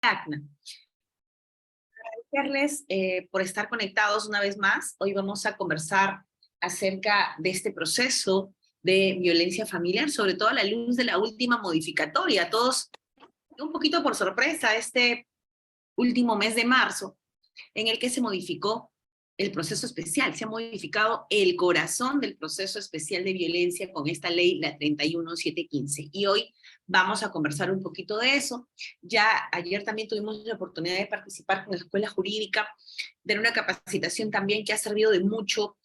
ACNA. Agradecerles por estar conectados una vez más. Hoy vamos a conversar acerca de este proceso de violencia familiar, sobre todo a la luz de la última modificatoria. Todos, un poquito por sorpresa, este último mes de marzo, en el que se modificó el proceso especial, se ha modificado el corazón del proceso especial de violencia con esta ley, la 31715. Y hoy vamos a conversar un poquito de eso. Ya ayer también tuvimos la oportunidad de participar con la Escuela Jurídica, de una capacitación también que ha servido de mucho.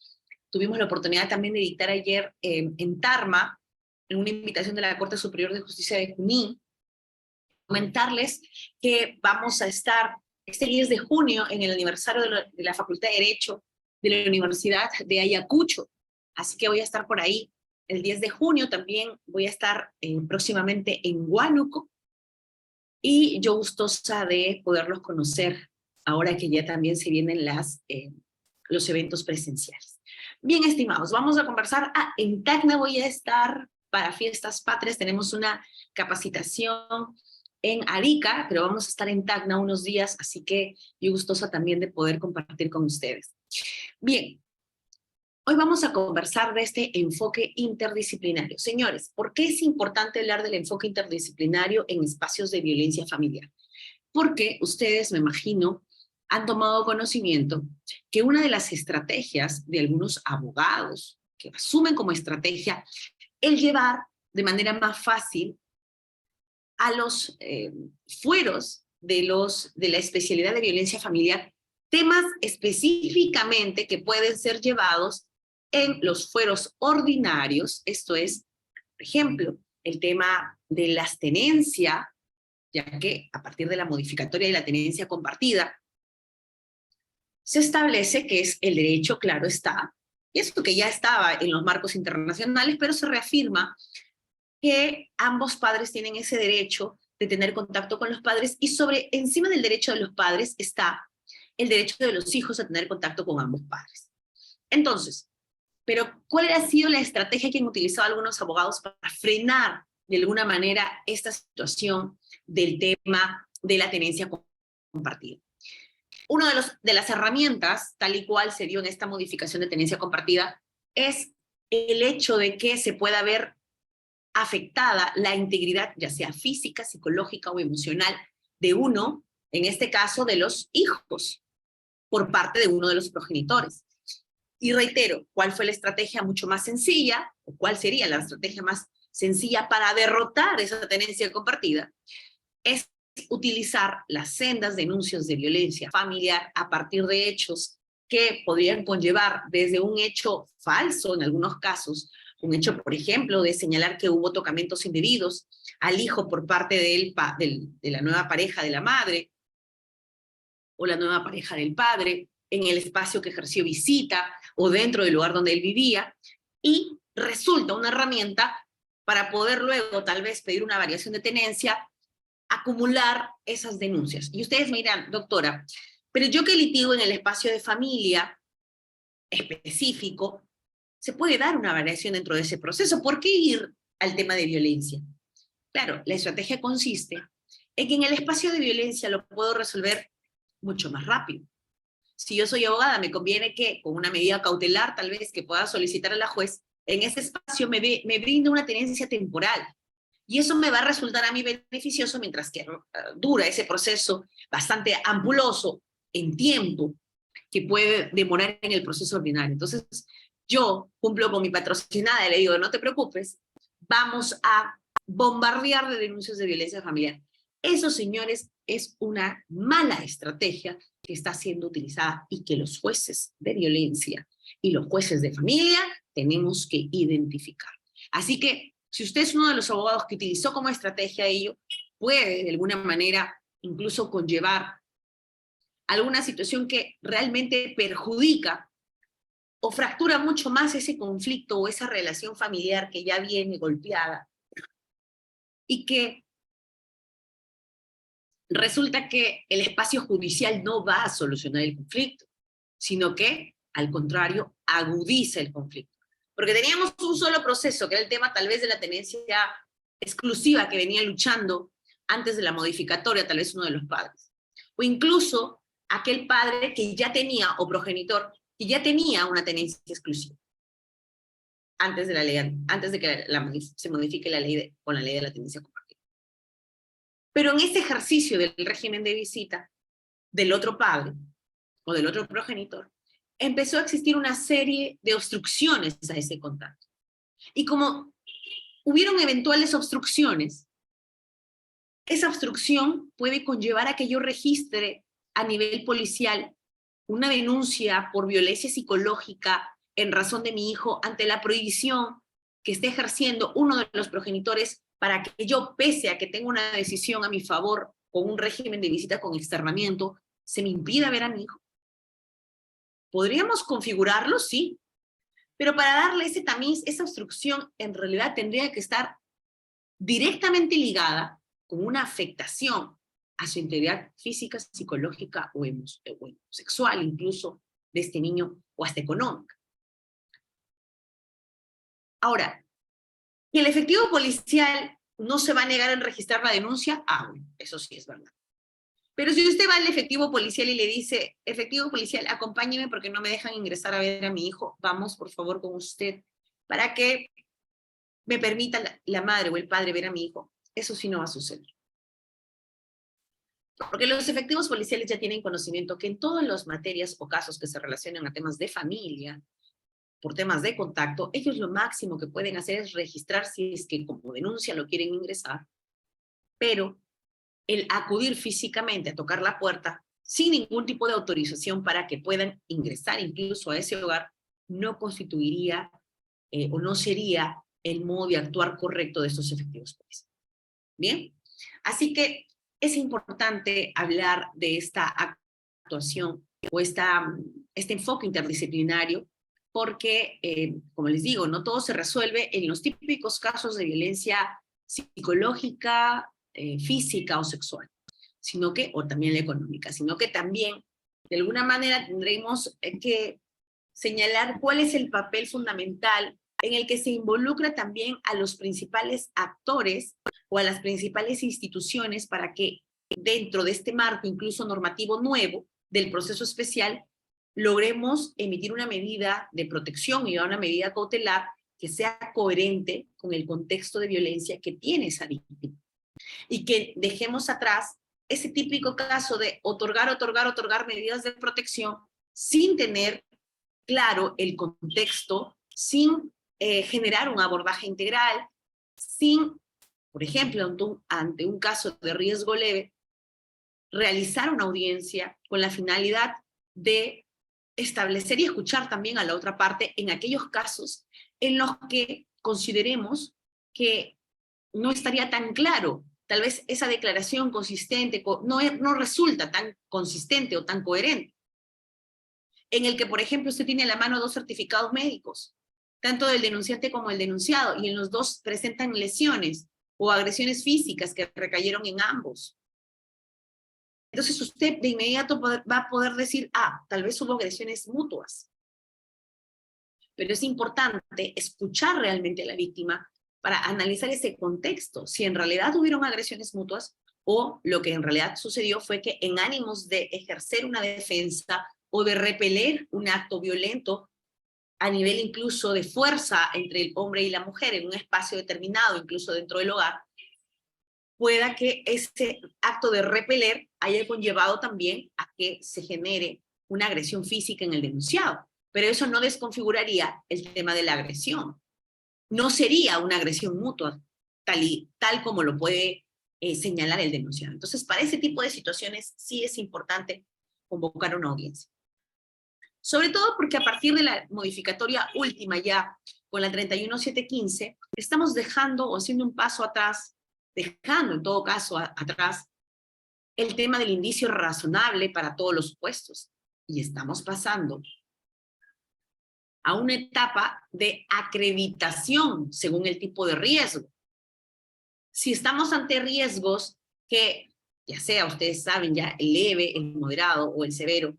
Tuvimos la oportunidad también de dictar ayer en Tarma, en una invitación de la Corte Superior de Justicia de Junín, comentarles que vamos a estar este 10 de junio en el aniversario de la Facultad de Derecho de la Universidad de Ayacucho. Así que voy a estar por ahí el 10 de junio. También voy a estar próximamente en Huánuco. Y yo gustosa de poderlos conocer ahora que ya también se vienen los eventos presenciales. Bien, estimados, vamos a conversar. En Tacna voy a estar para Fiestas Patrias. Tenemos una capacitación en Arica, pero vamos a estar en Tacna unos días, así que yo gustosa también de poder compartir con ustedes. Bien, hoy vamos a conversar de este enfoque interdisciplinario. Señores, ¿por qué es importante hablar del enfoque interdisciplinario en espacios de violencia familiar? Porque ustedes, me imagino, han tomado conocimiento que una de las estrategias de algunos abogados que asumen como estrategia el llevar de manera más fácil a los fueros de la especialidad de violencia familiar, temas específicamente que pueden ser llevados en los fueros ordinarios. Esto es, por ejemplo, el tema de las tenencias, ya que a partir de la modificatoria de la tenencia compartida, se establece que es el derecho, claro está, y esto que ya estaba en los marcos internacionales, pero se reafirma que ambos padres tienen ese derecho de tener contacto con los padres, y encima del derecho de los padres está el derecho de los hijos a tener contacto con ambos padres. Entonces, pero ¿cuál ha sido la estrategia que han utilizado algunos abogados para frenar de alguna manera esta situación del tema de la tenencia compartida? Una de las herramientas, tal y cual se dio en esta modificación de tenencia compartida, es el hecho de que se pueda ver afectada la integridad, ya sea física, psicológica o emocional, de uno, en este caso de los hijos, por parte de uno de los progenitores. Y reitero, ¿cuál fue la estrategia mucho más sencilla? ¿O cuál sería la estrategia más sencilla para derrotar esa tenencia compartida? Es utilizar las sendas denuncias de violencia familiar a partir de hechos que podrían conllevar desde un hecho falso, en algunos casos, un hecho, por ejemplo, de señalar que hubo tocamientos indebidos al hijo por parte de la nueva pareja de la madre o la nueva pareja del padre en el espacio que ejerció visita o dentro del lugar donde él vivía, y resulta una herramienta para poder luego tal vez pedir una variación de tenencia, acumular esas denuncias. Y ustedes me dirán, doctora, pero yo que litigo en el espacio de familia específico, se puede dar una variación dentro de ese proceso. ¿Por qué ir al tema de violencia? Claro, la estrategia consiste en que en el espacio de violencia lo puedo resolver mucho más rápido. Si yo soy abogada, me conviene que con una medida cautelar, tal vez, que pueda solicitar a la juez, en ese espacio me brinda una tenencia temporal. Y eso me va a resultar a mí beneficioso mientras que dura ese proceso bastante ampuloso en tiempo, que puede demorar en el proceso ordinario. Entonces, yo cumplo con mi patrocinada y le digo, no te preocupes, vamos a bombardear de denuncias de violencia familiar. Eso, señores, es una mala estrategia que está siendo utilizada y que los jueces de violencia y los jueces de familia tenemos que identificar. Así que, si usted es uno de los abogados que utilizó como estrategia ello, puede de alguna manera incluso conllevar alguna situación que realmente perjudica o fractura mucho más ese conflicto o esa relación familiar que ya viene golpeada, y que resulta que el espacio judicial no va a solucionar el conflicto, sino que, al contrario, agudiza el conflicto. Porque teníamos un solo proceso, que era el tema tal vez de la tenencia exclusiva que venía luchando antes de la modificatoria, tal vez uno de los padres. O incluso aquel padre que ya tenía, o progenitor, que ya tenía una tenencia exclusiva antes de la ley, antes de que se modifique la ley con la ley de la tenencia compartida. Pero en ese ejercicio del régimen de visita del otro padre o del otro progenitor, empezó a existir una serie de obstrucciones a ese contacto. Y como hubieron eventuales obstrucciones, esa obstrucción puede conllevar a que yo registre a nivel policial una denuncia por violencia psicológica en razón de mi hijo ante la prohibición que esté ejerciendo uno de los progenitores para que yo, pese a que tengo una decisión a mi favor con un régimen de visita con externamiento, se me impida ver a mi hijo. ¿Podríamos configurarlo? Sí. Pero para darle ese tamiz, esa obstrucción en realidad tendría que estar directamente ligada con una afectación a su integridad física, psicológica o sexual incluso de este niño o hasta económica. Ahora, que el efectivo policial no se va a negar en registrar la denuncia, bueno, eso sí es verdad. Pero si usted va al efectivo policial y le dice, efectivo policial, acompáñeme porque no me dejan ingresar a ver a mi hijo, vamos por favor con usted, para que me permita la madre o el padre ver a mi hijo, eso sí no va a suceder. Porque los efectivos policiales ya tienen conocimiento que en todas las materias o casos que se relacionan a temas de familia, por temas de contacto, ellos lo máximo que pueden hacer es registrar si es que como denuncia lo quieren ingresar, pero el acudir físicamente a tocar la puerta sin ningún tipo de autorización para que puedan ingresar incluso a ese hogar no constituiría o no sería el modo de actuar correcto de estos efectivos policiales. Bien, así que es importante hablar de esta actuación o este enfoque interdisciplinario porque, como les digo, no todo se resuelve en los típicos casos de violencia psicológica, física o sexual, o también la económica, sino que también, de alguna manera, tendremos que señalar cuál es el papel fundamental en el que se involucra también a los principales actores o a las principales instituciones para que dentro de este marco, incluso normativo nuevo, del proceso especial, logremos emitir una medida de protección y una medida cautelar que sea coherente con el contexto de violencia que tiene esa víctima. Y que dejemos atrás ese típico caso de otorgar medidas de protección sin tener claro el contexto, sin generar un abordaje integral, sin, por ejemplo, ante un caso de riesgo leve, realizar una audiencia con la finalidad de establecer y escuchar también a la otra parte en aquellos casos en los que consideremos que no estaría tan claro, tal vez esa declaración consistente no resulta tan consistente o tan coherente, en el que, por ejemplo, usted tiene a la mano 2 certificados médicos, tanto del denunciante como el denunciado, y en los dos presentan lesiones o agresiones físicas que recayeron en ambos. Entonces usted de inmediato va a poder decir, tal vez hubo agresiones mutuas. Pero es importante escuchar realmente a la víctima para analizar ese contexto, si en realidad hubieron agresiones mutuas o lo que en realidad sucedió fue que en ánimos de ejercer una defensa o de repeler un acto violento a nivel incluso de fuerza entre el hombre y la mujer en un espacio determinado, incluso dentro del hogar, pueda que ese acto de repeler haya conllevado también a que se genere una agresión física en el denunciado. Pero eso no desconfiguraría el tema de la agresión. No sería una agresión mutua, tal como lo puede señalar el denunciado. Entonces, para ese tipo de situaciones sí es importante convocar una audiencia. Sobre todo porque a partir de la modificatoria última ya, con la 31715, estamos dejando o haciendo un paso atrás, dejando en todo caso atrás el tema del indicio razonable para todos los supuestos. Y estamos pasando a una etapa de acreditación según el tipo de riesgo. Si estamos ante riesgos que, ya sea, ustedes saben ya, el leve, el moderado o el severo,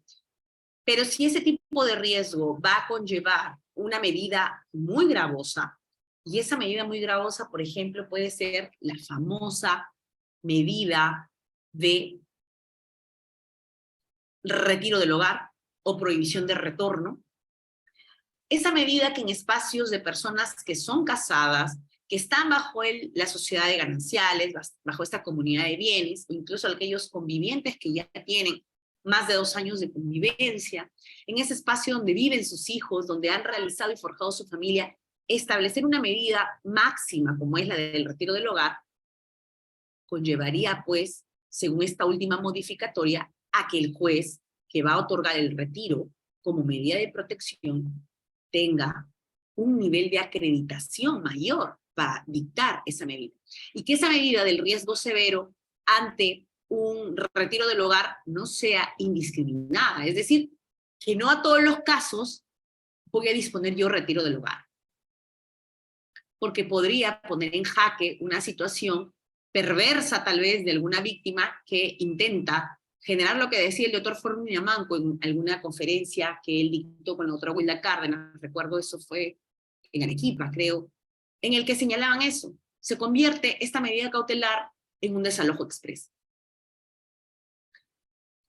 pero si ese tipo de riesgo va a conllevar una medida muy gravosa, y esa medida muy gravosa, por ejemplo, puede ser la famosa medida de retiro del hogar o prohibición de retorno. Esa medida que en espacios de personas que son casadas, que están bajo la sociedad de gananciales, bajo esta comunidad de bienes, o incluso aquellos convivientes que ya tienen más de 2 años de convivencia, en ese espacio donde viven sus hijos, donde han realizado y forjado su familia, establecer una medida máxima como es la del retiro del hogar, conllevaría, pues, según esta última modificatoria, a que el juez que va a otorgar el retiro como medida de protección tenga un nivel de acreditación mayor para dictar esa medida. Y que esa medida del riesgo severo ante un retiro del hogar no sea indiscriminada. Es decir, que no a todos los casos voy a disponer yo retiro del hogar. Porque podría poner en jaque una situación perversa tal vez de alguna víctima que intenta generar lo que decía el doctor Forminia Manco en alguna conferencia que él dictó con la doctora Wilda Cárdenas, recuerdo eso fue en Arequipa, creo, en el que señalaban eso. Se convierte esta medida cautelar en un desalojo expreso.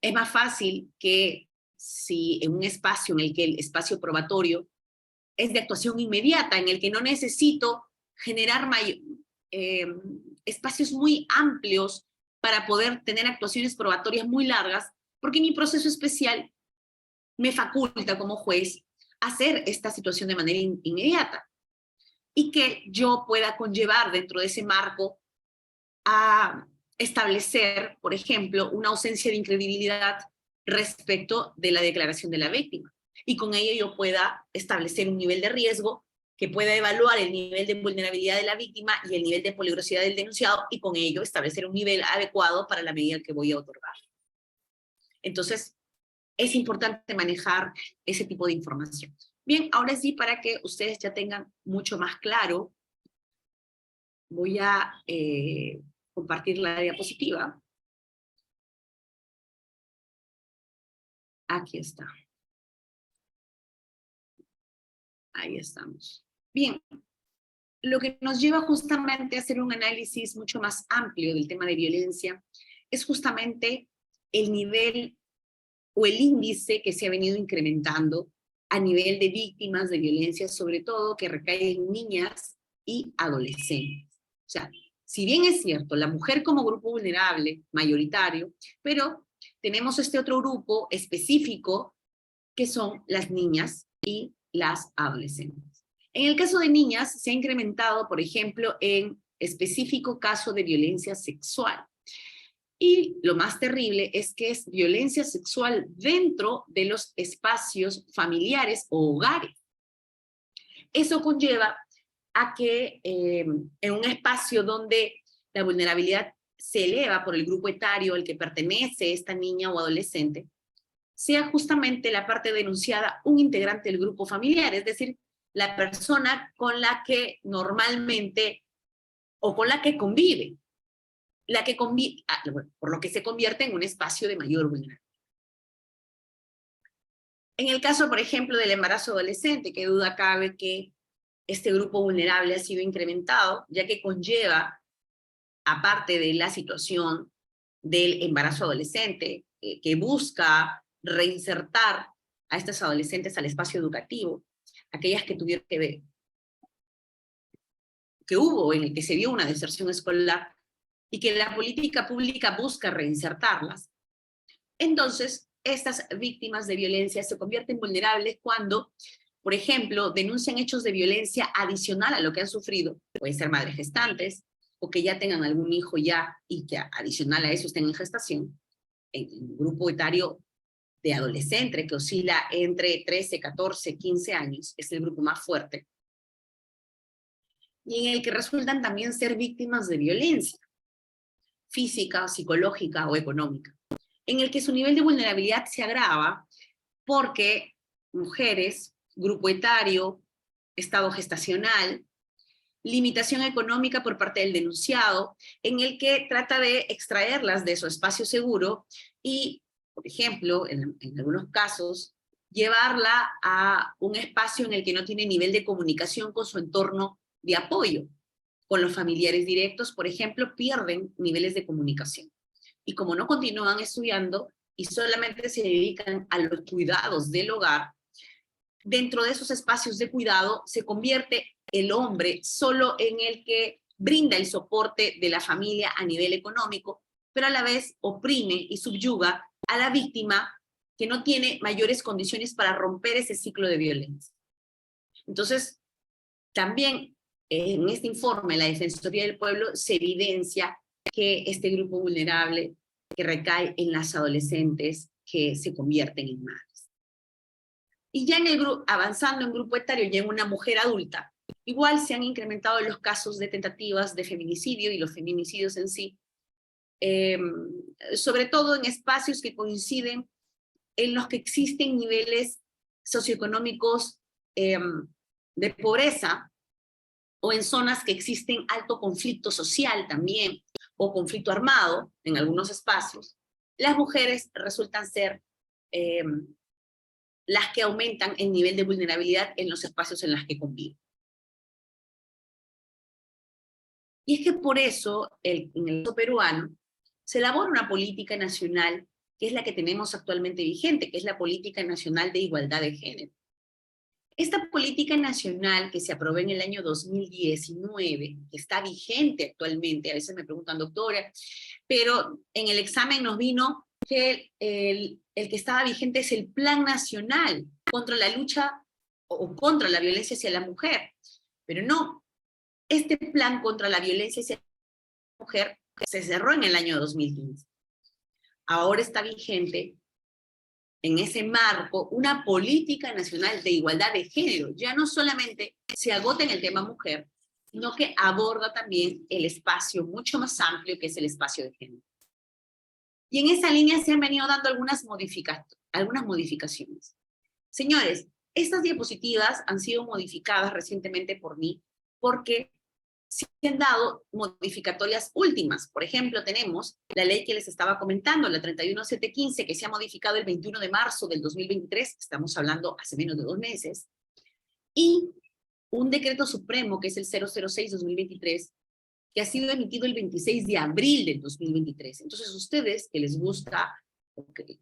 Es más fácil que si en un espacio en el que el espacio probatorio es de actuación inmediata, en el que no necesito generar espacios muy amplios para poder tener actuaciones probatorias muy largas, porque mi proceso especial me faculta como juez hacer esta situación de manera inmediata y que yo pueda conllevar dentro de ese marco a establecer, por ejemplo, una ausencia de incredibilidad respecto de la declaración de la víctima. Y con ello yo pueda establecer un nivel de riesgo que pueda evaluar el nivel de vulnerabilidad de la víctima y el nivel de peligrosidad del denunciado, y con ello establecer un nivel adecuado para la medida que voy a otorgar. Entonces, es importante manejar ese tipo de información. Bien, ahora sí, para que ustedes ya tengan mucho más claro, voy a compartir la diapositiva. Aquí está. Ahí estamos. Bien, lo que nos lleva justamente a hacer un análisis mucho más amplio del tema de violencia es justamente el nivel o el índice que se ha venido incrementando a nivel de víctimas de violencia, sobre todo que recaen en niñas y adolescentes. O sea, si bien es cierto, la mujer como grupo vulnerable, mayoritario, pero tenemos este otro grupo específico que son las niñas y las adolescentes. En el caso de niñas, se ha incrementado, por ejemplo, en específico caso de violencia sexual. Y lo más terrible es que es violencia sexual dentro de los espacios familiares o hogares. Eso conlleva a que en un espacio donde la vulnerabilidad se eleva por el grupo etario al que pertenece esta niña o adolescente, sea justamente la parte denunciada un integrante del grupo familiar, es decir, la persona con la que normalmente o con la que convive, por lo que se convierte en un espacio de mayor vulnerabilidad. En el caso, por ejemplo, del embarazo adolescente, qué duda cabe que este grupo vulnerable ha sido incrementado, ya que conlleva, aparte de la situación del embarazo adolescente, que busca reinsertar a estas adolescentes al espacio educativo, aquellas que tuvieron que hubo en el que se dio una deserción escolar y que la política pública busca reinsertarlas. Entonces, estas víctimas de violencia se convierten vulnerables cuando, por ejemplo, denuncian hechos de violencia adicional a lo que han sufrido. Pueden ser madres gestantes, o que ya tengan algún hijo ya y que adicional a eso estén en gestación, en un grupo etario de adolescente que oscila entre 13, 14, 15 años, es el grupo más fuerte, y en el que resultan también ser víctimas de violencia física, psicológica o económica, en el que su nivel de vulnerabilidad se agrava porque mujeres, grupo etario, estado gestacional, limitación económica por parte del denunciado, en el que trata de extraerlas de su espacio seguro y, por ejemplo, en algunos casos, llevarla a un espacio en el que no tiene nivel de comunicación con su entorno de apoyo. con los familiares directos, por ejemplo, pierden niveles de comunicación. Y como no continúan estudiando y solamente se dedican a los cuidados del hogar, dentro de esos espacios de cuidado se convierte el hombre solo en el que brinda el soporte de la familia a nivel económico, pero a la vez oprime y subyuga a la víctima que no tiene mayores condiciones para romper ese ciclo de violencia. Entonces, también en este informe, la Defensoría del Pueblo se evidencia que este grupo vulnerable que recae en las adolescentes que se convierten en madres. Y ya en el grupo, avanzando en grupo etario, ya en una mujer adulta, igual se han incrementado los casos de tentativas de feminicidio y los feminicidios en sí, sobre todo en espacios que coinciden en los que existen niveles socioeconómicos de pobreza, o en zonas que existen alto conflicto social también, o conflicto armado en algunos espacios. Las mujeres resultan ser las que aumentan el nivel de vulnerabilidad en los espacios en los que conviven. Y es que por eso, en el caso peruano, se elabora una política nacional que es la que tenemos actualmente vigente, que es la Política Nacional de Igualdad de Género. Esta política nacional que se aprobó en el año 2019, que está vigente actualmente, a veces me preguntan, doctora, pero en el examen nos vino que el que estaba vigente es el Plan Nacional contra la lucha o contra la violencia hacia la mujer. Pero no, este plan contra la violencia hacia la mujer se cerró en el año 2015. Ahora está vigente en ese marco una política nacional de igualdad de género. Ya no solamente se agota en el tema mujer, sino que aborda también el espacio mucho más amplio que es el espacio de género. Y en esa línea se han venido dando algunas modificaciones. Señores, estas diapositivas han sido modificadas recientemente por mí porque se han dado modificatorias últimas. Por ejemplo, tenemos la ley que les estaba comentando, la 31715, que se ha modificado el 21 de marzo del 2023, estamos hablando hace menos de 2 meses, y un decreto supremo, que es el 006-2023, que ha sido emitido el 26 de abril del 2023. Entonces, ustedes que les gusta, o que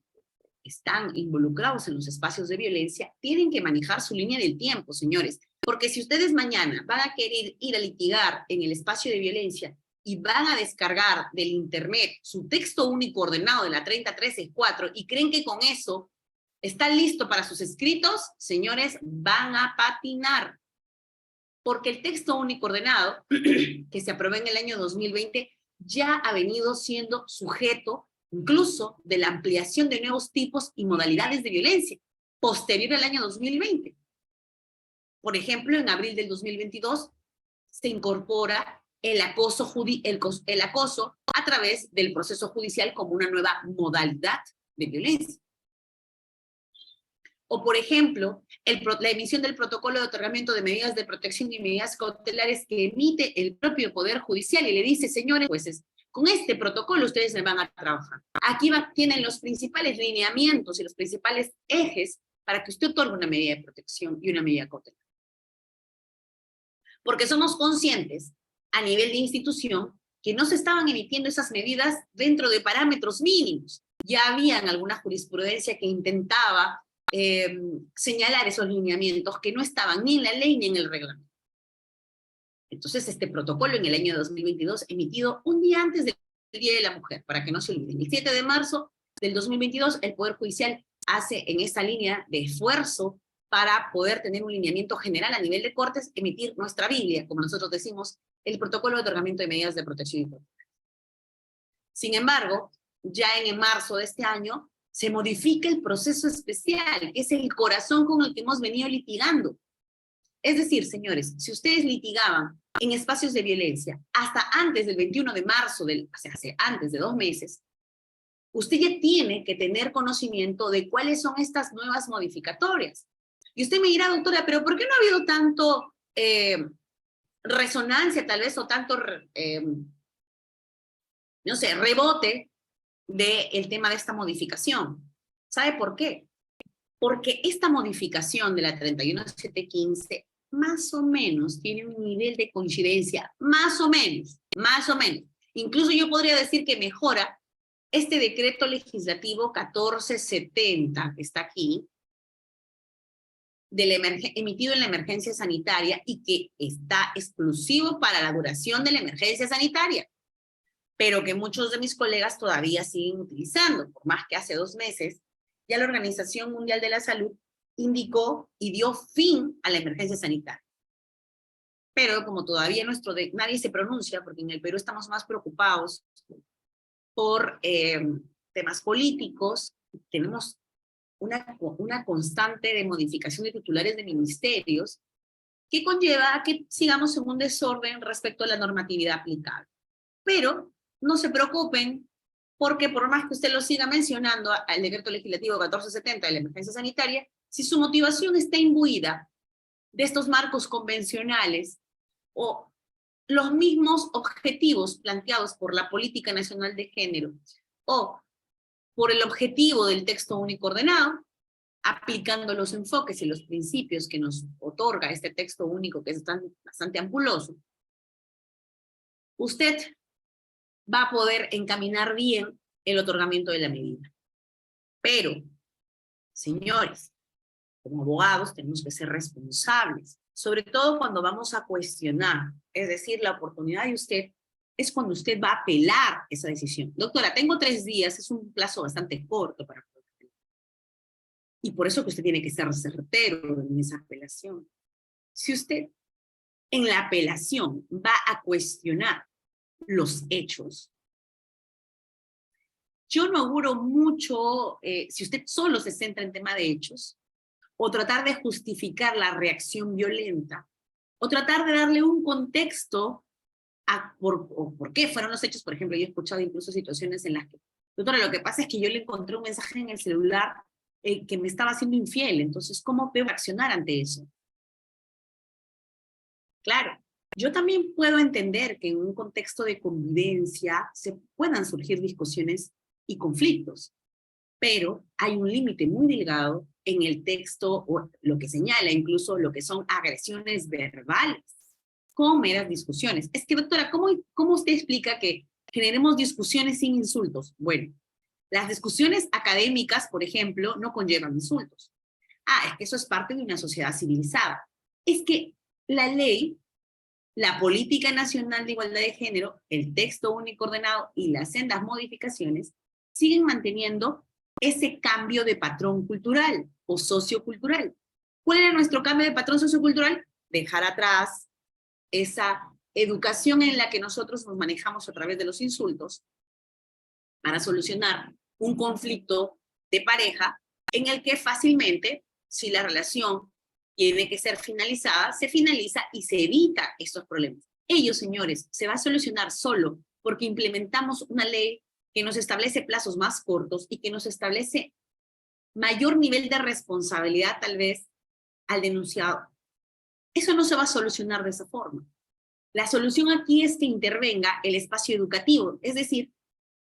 están involucrados en los espacios de violencia, tienen que manejar su línea del tiempo, señores. Porque si ustedes mañana van a querer ir a litigar en el espacio de violencia y van a descargar del internet su texto único ordenado de la 3013-4 y creen que con eso están listos para sus escritos, señores, van a patinar. Porque el texto único ordenado, que se aprobó en el año 2020, ya ha venido siendo sujeto incluso de la ampliación de nuevos tipos y modalidades de violencia, posterior al año 2020. Por ejemplo, en abril del 2022 se incorpora el acoso a través del proceso judicial como una nueva modalidad de violencia. O, por ejemplo, la emisión del protocolo de otorgamiento de medidas de protección y medidas cautelares que emite el propio Poder Judicial y le dice, señores jueces, con este protocolo ustedes me van a trabajar. Aquí tienen los principales lineamientos y los principales ejes para que usted otorgue una medida de protección y una medida cautelar. Porque somos conscientes a nivel de institución que no se estaban emitiendo esas medidas dentro de parámetros mínimos. Ya habían alguna jurisprudencia que intentaba señalar esos lineamientos que no estaban ni en la ley ni en el reglamento. Entonces, este protocolo en el año 2022, emitido un día antes del Día de la Mujer, para que no se olviden, el 7 de marzo del 2022, el Poder Judicial hace en esta línea de esfuerzo para poder tener un lineamiento general a nivel de cortes, emitir nuestra Biblia, como nosotros decimos, el protocolo de otorgamiento de medidas de protección y protección. Sin embargo, ya en marzo de este año, se modifica el proceso especial, que es el corazón con el que hemos venido litigando. Es decir, señores, si ustedes litigaban en espacios de violencia hasta antes del 21 de marzo, o sea, hace antes de 2 meses, usted ya tiene que tener conocimiento de cuáles son estas nuevas modificatorias. Y usted me dirá, doctora, pero ¿por qué no ha habido tanto resonancia tal vez o tanto, no sé, rebote del tema de esta modificación? ¿Sabe por qué? Porque esta modificación de la 31715 más o menos tiene un nivel de coincidencia, más o menos, más o menos. Incluso yo podría decir que mejora este decreto legislativo 1470, que está aquí, emitido en la emergencia sanitaria y que está exclusivo para la duración de la emergencia sanitaria, pero que muchos de mis colegas todavía siguen utilizando, por más que hace 2 meses ya la Organización Mundial de la Salud indicó y dio fin a la emergencia sanitaria. Pero como todavía nadie se pronuncia, porque en el Perú estamos más preocupados por temas políticos, tenemos una constante de modificación de titulares de ministerios que conlleva a que sigamos en un desorden respecto a la normatividad aplicable. Pero no se preocupen, porque por más que usted lo siga mencionando al decreto legislativo 1470 de la emergencia sanitaria, si su motivación está imbuida de estos marcos convencionales o los mismos objetivos planteados por la Política Nacional de Género o por el objetivo del texto único ordenado, aplicando los enfoques y los principios que nos otorga este texto único, que es bastante ampuloso, usted va a poder encaminar bien el otorgamiento de la medida. Pero, señores, como abogados tenemos que ser responsables, sobre todo cuando vamos a cuestionar, es decir, la oportunidad de usted es cuando usted va a apelar esa decisión. Doctora, tengo 3 días, es un plazo bastante corto para poder apelar. Y por eso que usted tiene que ser certero en esa apelación. Si usted en la apelación va a cuestionar los hechos, yo no auguro mucho, si usted solo se centra en tema de hechos, o tratar de justificar la reacción violenta, o tratar de darle un contexto por qué fueron los hechos. Por ejemplo, yo he escuchado incluso situaciones en las que, doctora, lo que pasa es que yo le encontré un mensaje en el celular que me estaba haciendo infiel, entonces, ¿cómo debo accionar ante eso? Claro, yo también puedo entender que en un contexto de convivencia se puedan surgir discusiones y conflictos, pero hay un límite muy delgado en el texto, o lo que señala incluso lo que son agresiones verbales, con meras discusiones. Es que, doctora, ¿cómo usted explica que generemos discusiones sin insultos? Bueno, las discusiones académicas, por ejemplo, no conllevan insultos. Es que eso es parte de una sociedad civilizada. Es que la ley, la Política Nacional de Igualdad de Género, el texto único ordenado y las sendas modificaciones siguen manteniendo ese cambio de patrón cultural o sociocultural. ¿Cuál era nuestro cambio de patrón sociocultural? Dejar atrás esa educación en la que nosotros nos manejamos a través de los insultos para solucionar un conflicto de pareja en el que fácilmente, si la relación tiene que ser finalizada, se finaliza y se evita estos problemas. Ello, señores, se va a solucionar solo porque implementamos una ley que nos establece plazos más cortos y que nos establece mayor nivel de responsabilidad, tal vez, al denunciado. Eso no se va a solucionar de esa forma. La solución aquí es que intervenga el espacio educativo, es decir,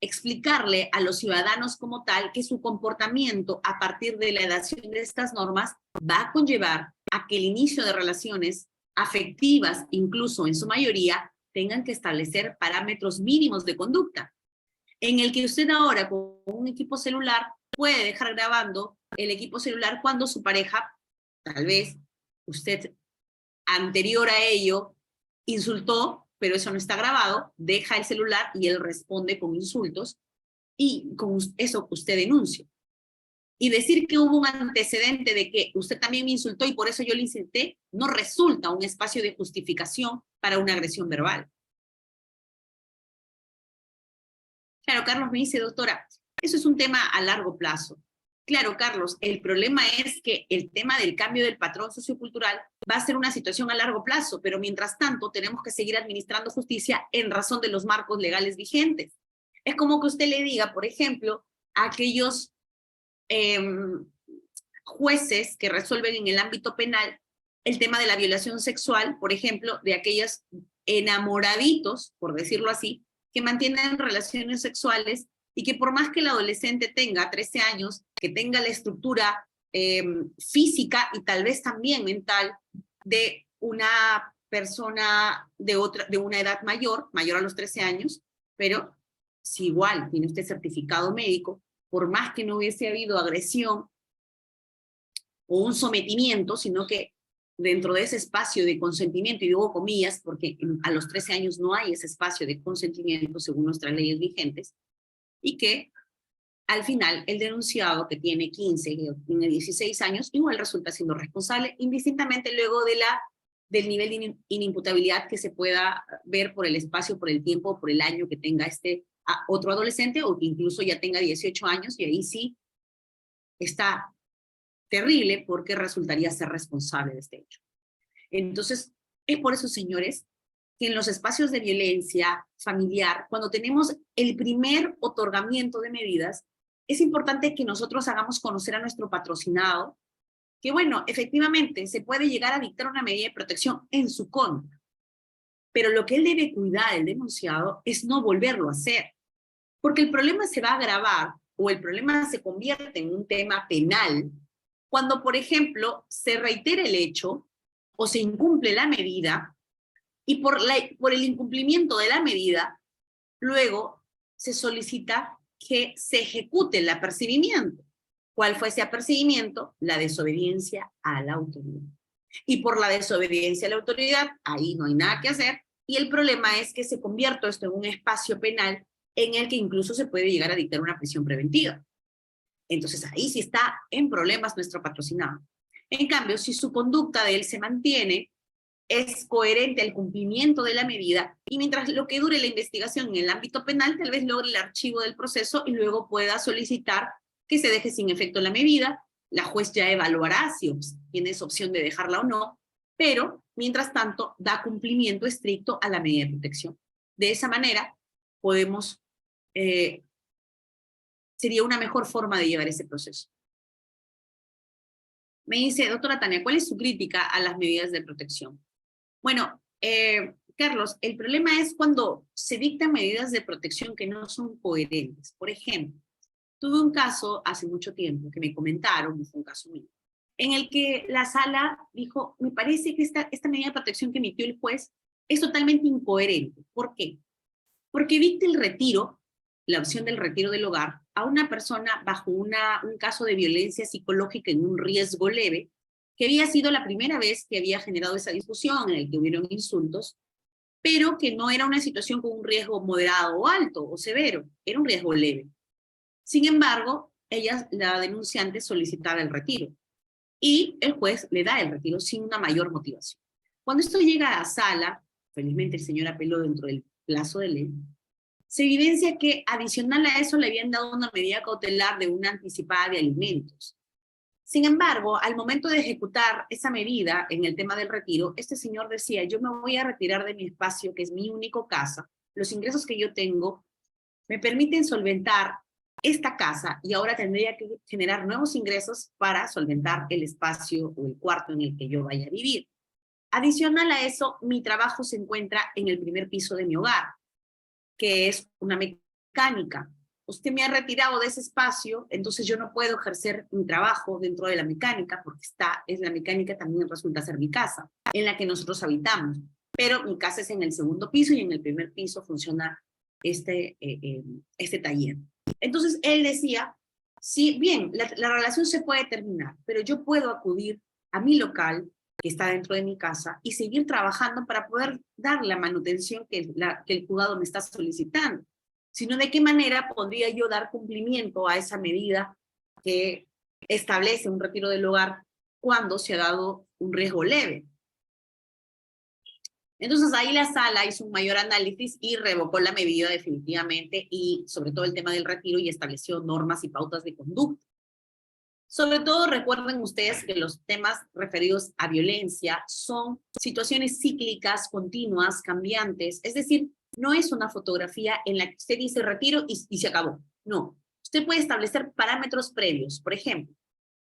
explicarle a los ciudadanos como tal que su comportamiento a partir de la adaptación de estas normas va a conllevar a que el inicio de relaciones afectivas, incluso en su mayoría, tengan que establecer parámetros mínimos de conducta, en el que usted ahora con un equipo celular puede dejar grabando el equipo celular cuando su pareja, tal vez usted anterior a ello, insultó, pero eso no está grabado, deja el celular y él responde con insultos, y con eso usted denuncia. Y decir que hubo un antecedente de que usted también me insultó y por eso yo le insulté, no resulta un espacio de justificación para una agresión verbal. Claro, Carlos me dice, doctora, eso es un tema a largo plazo. Claro, Carlos, el problema es que el tema del cambio del patrón sociocultural va a ser una situación a largo plazo, pero mientras tanto tenemos que seguir administrando justicia en razón de los marcos legales vigentes. Es como que usted le diga, por ejemplo, a aquellos jueces que resuelven en el ámbito penal el tema de la violación sexual, por ejemplo, de aquellos enamoraditos, por decirlo así, que mantienen relaciones sexuales y que por más que el adolescente tenga 13 años, que tenga la estructura física y tal vez también mental de una persona de una edad mayor a los 13 años, pero si igual tiene usted certificado médico, por más que no hubiese habido agresión o un sometimiento, sino que dentro de ese espacio de consentimiento, y digo comillas, porque a los 13 años no hay ese espacio de consentimiento según nuestras leyes vigentes, y que al final el denunciado que tiene 15, que tiene 16 años, igual resulta siendo responsable, indistintamente luego del nivel de inimputabilidad que se pueda ver por el espacio, por el tiempo, por el año que tenga otro adolescente, o que incluso ya tenga 18 años, y ahí sí está terrible porque resultaría ser responsable de este hecho. Entonces, es por eso, señores, que en los espacios de violencia familiar, cuando tenemos el primer otorgamiento de medidas, es importante que nosotros hagamos conocer a nuestro patrocinado que, bueno, efectivamente se puede llegar a dictar una medida de protección en su contra, pero lo que él debe cuidar, el denunciado, es no volverlo a hacer, porque el problema se va a agravar o el problema se convierte en un tema penal cuando, por ejemplo, se reitera el hecho o se incumple la medida y por el incumplimiento de la medida, luego se solicita que se ejecute el apercibimiento. ¿Cuál fue ese apercibimiento? La desobediencia a la autoridad. Y por la desobediencia a la autoridad, ahí no hay nada que hacer, y el problema es que se convierte esto en un espacio penal en el que incluso se puede llegar a dictar una prisión preventiva. Entonces ahí sí está en problemas nuestro patrocinado. En cambio, si su conducta de él se mantiene, es coherente al cumplimiento de la medida, y mientras lo que dure la investigación en el ámbito penal, tal vez logre el archivo del proceso y luego pueda solicitar que se deje sin efecto la medida. La juez ya evaluará si tiene esa opción de dejarla o no, pero mientras tanto da cumplimiento estricto a la medida de protección. De esa manera podemos, sería una mejor forma de llevar ese proceso. Me dice, doctora Tania, ¿cuál es su crítica a las medidas de protección? Bueno, Carlos, el problema es cuando se dictan medidas de protección que no son coherentes. Por ejemplo, tuve un caso hace mucho tiempo que me comentaron, fue un caso mío, en el que la sala dijo, me parece que esta medida de protección que emitió el juez es totalmente incoherente. ¿Por qué? Porque dicta el retiro, la opción del retiro del hogar, a una persona bajo un caso de violencia psicológica en un riesgo leve, que había sido la primera vez que había generado esa discusión, en el que hubieron insultos, pero que no era una situación con un riesgo moderado o alto o severo, era un riesgo leve. Sin embargo, ella, la denunciante, solicitaba el retiro y el juez le da el retiro sin una mayor motivación. Cuando esto llega a sala, felizmente el señor apeló dentro del plazo de ley, se evidencia que adicional a eso le habían dado una medida cautelar de una anticipada de alimentos. Sin embargo, al momento de ejecutar esa medida en el tema del retiro, este señor decía, yo me voy a retirar de mi espacio, que es mi único casa, los ingresos que yo tengo me permiten solventar esta casa y ahora tendría que generar nuevos ingresos para solventar el espacio o el cuarto en el que yo vaya a vivir. Adicional a eso, mi trabajo se encuentra en el primer piso de mi hogar, que es una mecánica. Usted me ha retirado de ese espacio, entonces yo no puedo ejercer mi trabajo dentro de la mecánica, porque la mecánica también resulta ser mi casa, en la que nosotros habitamos. Pero mi casa es en el segundo piso y en el primer piso funciona este taller. Entonces él decía, sí, bien, la relación se puede terminar, pero yo puedo acudir a mi local, que está dentro de mi casa, y seguir trabajando para poder dar la manutención que el juzgado me está solicitando. Sino de qué manera podría yo dar cumplimiento a esa medida que establece un retiro del hogar cuando se ha dado un riesgo leve. Entonces ahí la sala hizo un mayor análisis y revocó la medida definitivamente, y sobre todo el tema del retiro, y estableció normas y pautas de conducta. Sobre todo recuerden ustedes que los temas referidos a violencia son situaciones cíclicas, continuas, cambiantes, es decir, no es una fotografía en la que usted dice retiro y se acabó. No, usted puede establecer parámetros previos. Por ejemplo,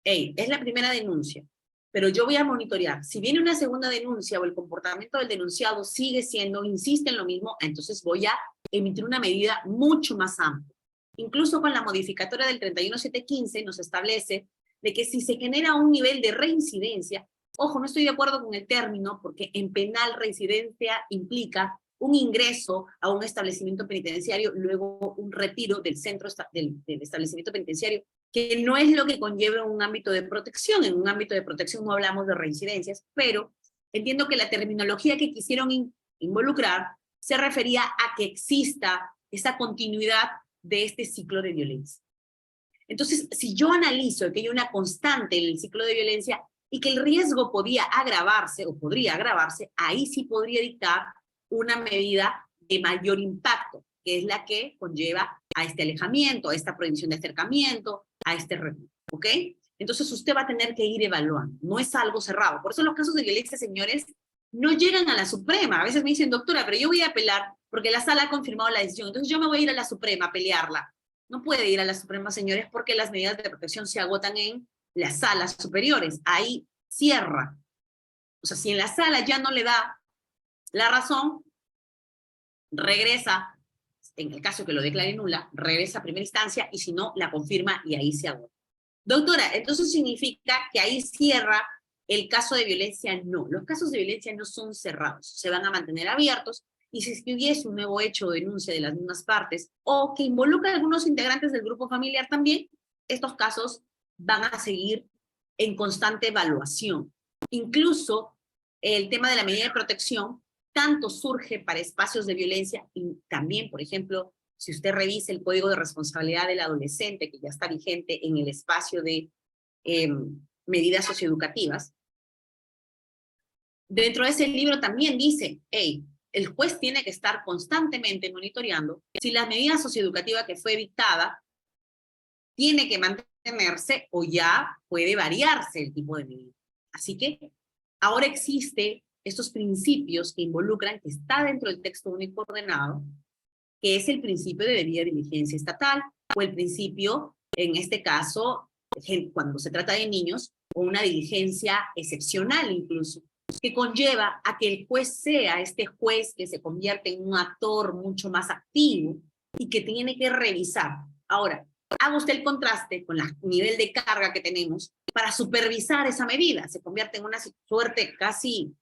hey, es la primera denuncia, pero yo voy a monitorear. Si viene una segunda denuncia o el comportamiento del denunciado sigue siendo, insiste en lo mismo, entonces voy a emitir una medida mucho más amplia. Incluso con la modificatoria del 31715 nos establece de que si se genera un nivel de reincidencia, Ojo, no estoy de acuerdo con el término porque en penal residencia implica un ingreso a un establecimiento penitenciario, luego un retiro del centro del establecimiento penitenciario, que no es lo que conlleva un ámbito de protección. En un ámbito de protección no hablamos de reincidencias, pero entiendo que la terminología que quisieron involucrar se refería a que exista esa continuidad de este ciclo de violencia. Entonces, si yo analizo que hay una constante en el ciclo de violencia y que el riesgo podía agravarse o podría agravarse, ahí sí podría dictar una medida de mayor impacto, que es la que conlleva a este alejamiento, a esta prohibición de acercamiento, a este retiro, ¿ok? Entonces usted va a tener que ir evaluando, no es algo cerrado. Por eso los casos de violencia, señores, no llegan a la Suprema. A veces me dicen, doctora, pero yo voy a apelar porque la sala ha confirmado la decisión, entonces yo me voy a ir a la Suprema a pelearla. No puede ir a la Suprema, señores, porque las medidas de protección se agotan en las salas superiores. Ahí cierra. O sea, si en la sala ya no le da la razón, regresa, en el caso que lo declare nula, regresa a primera instancia y si no, la confirma y ahí se agota. Doctora, ¿entonces significa que ahí cierra el caso de violencia? No, los casos de violencia no son cerrados, se van a mantener abiertos y si hubiese un nuevo hecho o denuncia de las mismas partes o que involucra a algunos integrantes del grupo familiar también, estos casos van a seguir en constante evaluación. Incluso el tema de la medida de protección tanto surge para espacios de violencia y también, por ejemplo, si usted revisa el Código de Responsabilidad del Adolescente, que ya está vigente en el espacio de medidas socioeducativas, dentro de ese libro también dice, hey, el juez tiene que estar constantemente monitoreando si la medida socioeducativa que fue dictada tiene que mantenerse o ya puede variarse el tipo de medida. Así que ahora existe estos principios que involucran, que está dentro del texto único ordenado, que es el principio de debida diligencia estatal, o el principio, en este caso, cuando se trata de niños, o una diligencia excepcional incluso, que conlleva a que el juez sea este juez que se convierte en un actor mucho más activo y que tiene que revisar. Ahora, haga usted el contraste con el nivel de carga que tenemos para supervisar esa medida. Se convierte en una suerte casi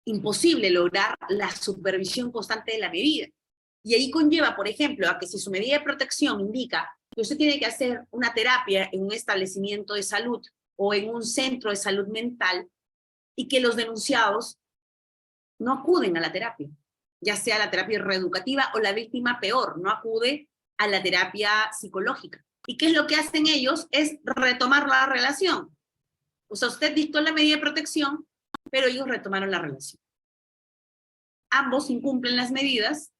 imposible lograr la supervisión constante de la medida. Y ahí conlleva, por ejemplo, a que si su medida de protección indica que usted tiene que hacer una terapia en un establecimiento de salud o en un centro de salud mental y que los denunciados no acuden a la terapia, ya sea la terapia reeducativa o la víctima peor, no acude a la terapia psicológica. ¿Y qué es lo que hacen ellos? Es retomar la relación. O sea, usted dictó la medida de protección, pero ellos retomaron la relación. Ambos incumplen las medidas,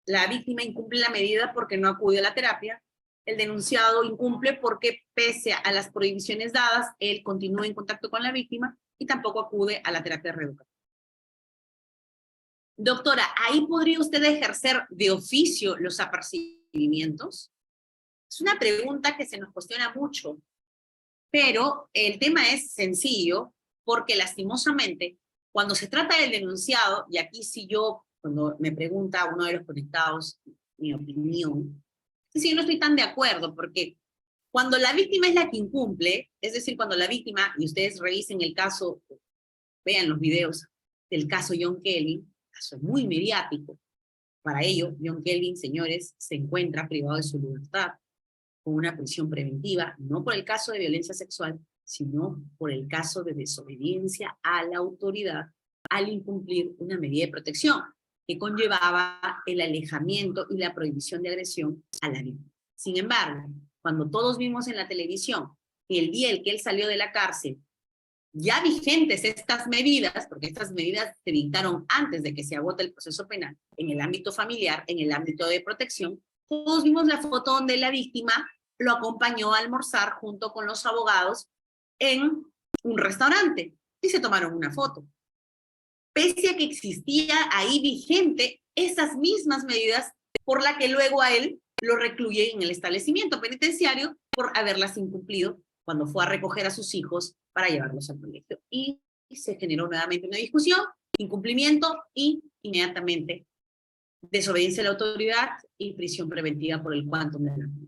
la víctima incumple la medida porque no acude a la terapia, el denunciado incumple porque pese a las prohibiciones dadas, él continúa en contacto con la víctima y tampoco acude a la terapia reeducativa. Doctora, ¿ahí podría usted ejercer de oficio los apercibimientos? Es una pregunta que se nos cuestiona mucho, pero el tema es sencillo porque lastimosamente cuando se trata del denunciado, y aquí sí yo, cuando me pregunta uno de los conectados mi opinión, sí, yo no estoy tan de acuerdo porque cuando la víctima es la que incumple, es decir, cuando la víctima, y ustedes revisen el caso, vean los videos del caso John Kelvin, caso muy mediático, para ello, John Kelvin, señores, se encuentra privado de su libertad con una prisión preventiva, no por el caso de violencia sexual, sino por el caso de desobediencia a la autoridad al incumplir una medida de protección que conllevaba el alejamiento y la prohibición de agresión a la víctima. Sin embargo, cuando todos vimos en la televisión que el día en que él salió de la cárcel, ya vigentes estas medidas, porque estas medidas se dictaron antes de que se agote el proceso penal, en el ámbito familiar, en el ámbito de protección, todos vimos la foto donde la víctima lo acompañó a almorzar junto con los abogados en un restaurante y se tomaron una foto. Pese a que existía ahí vigente esas mismas medidas por la que luego a él lo recluye en el establecimiento penitenciario por haberlas incumplido cuando fue a recoger a sus hijos para llevarlos al colegio. Y se generó nuevamente una discusión, incumplimiento y inmediatamente desobediencia a la autoridad y prisión preventiva por el quantum de la pena.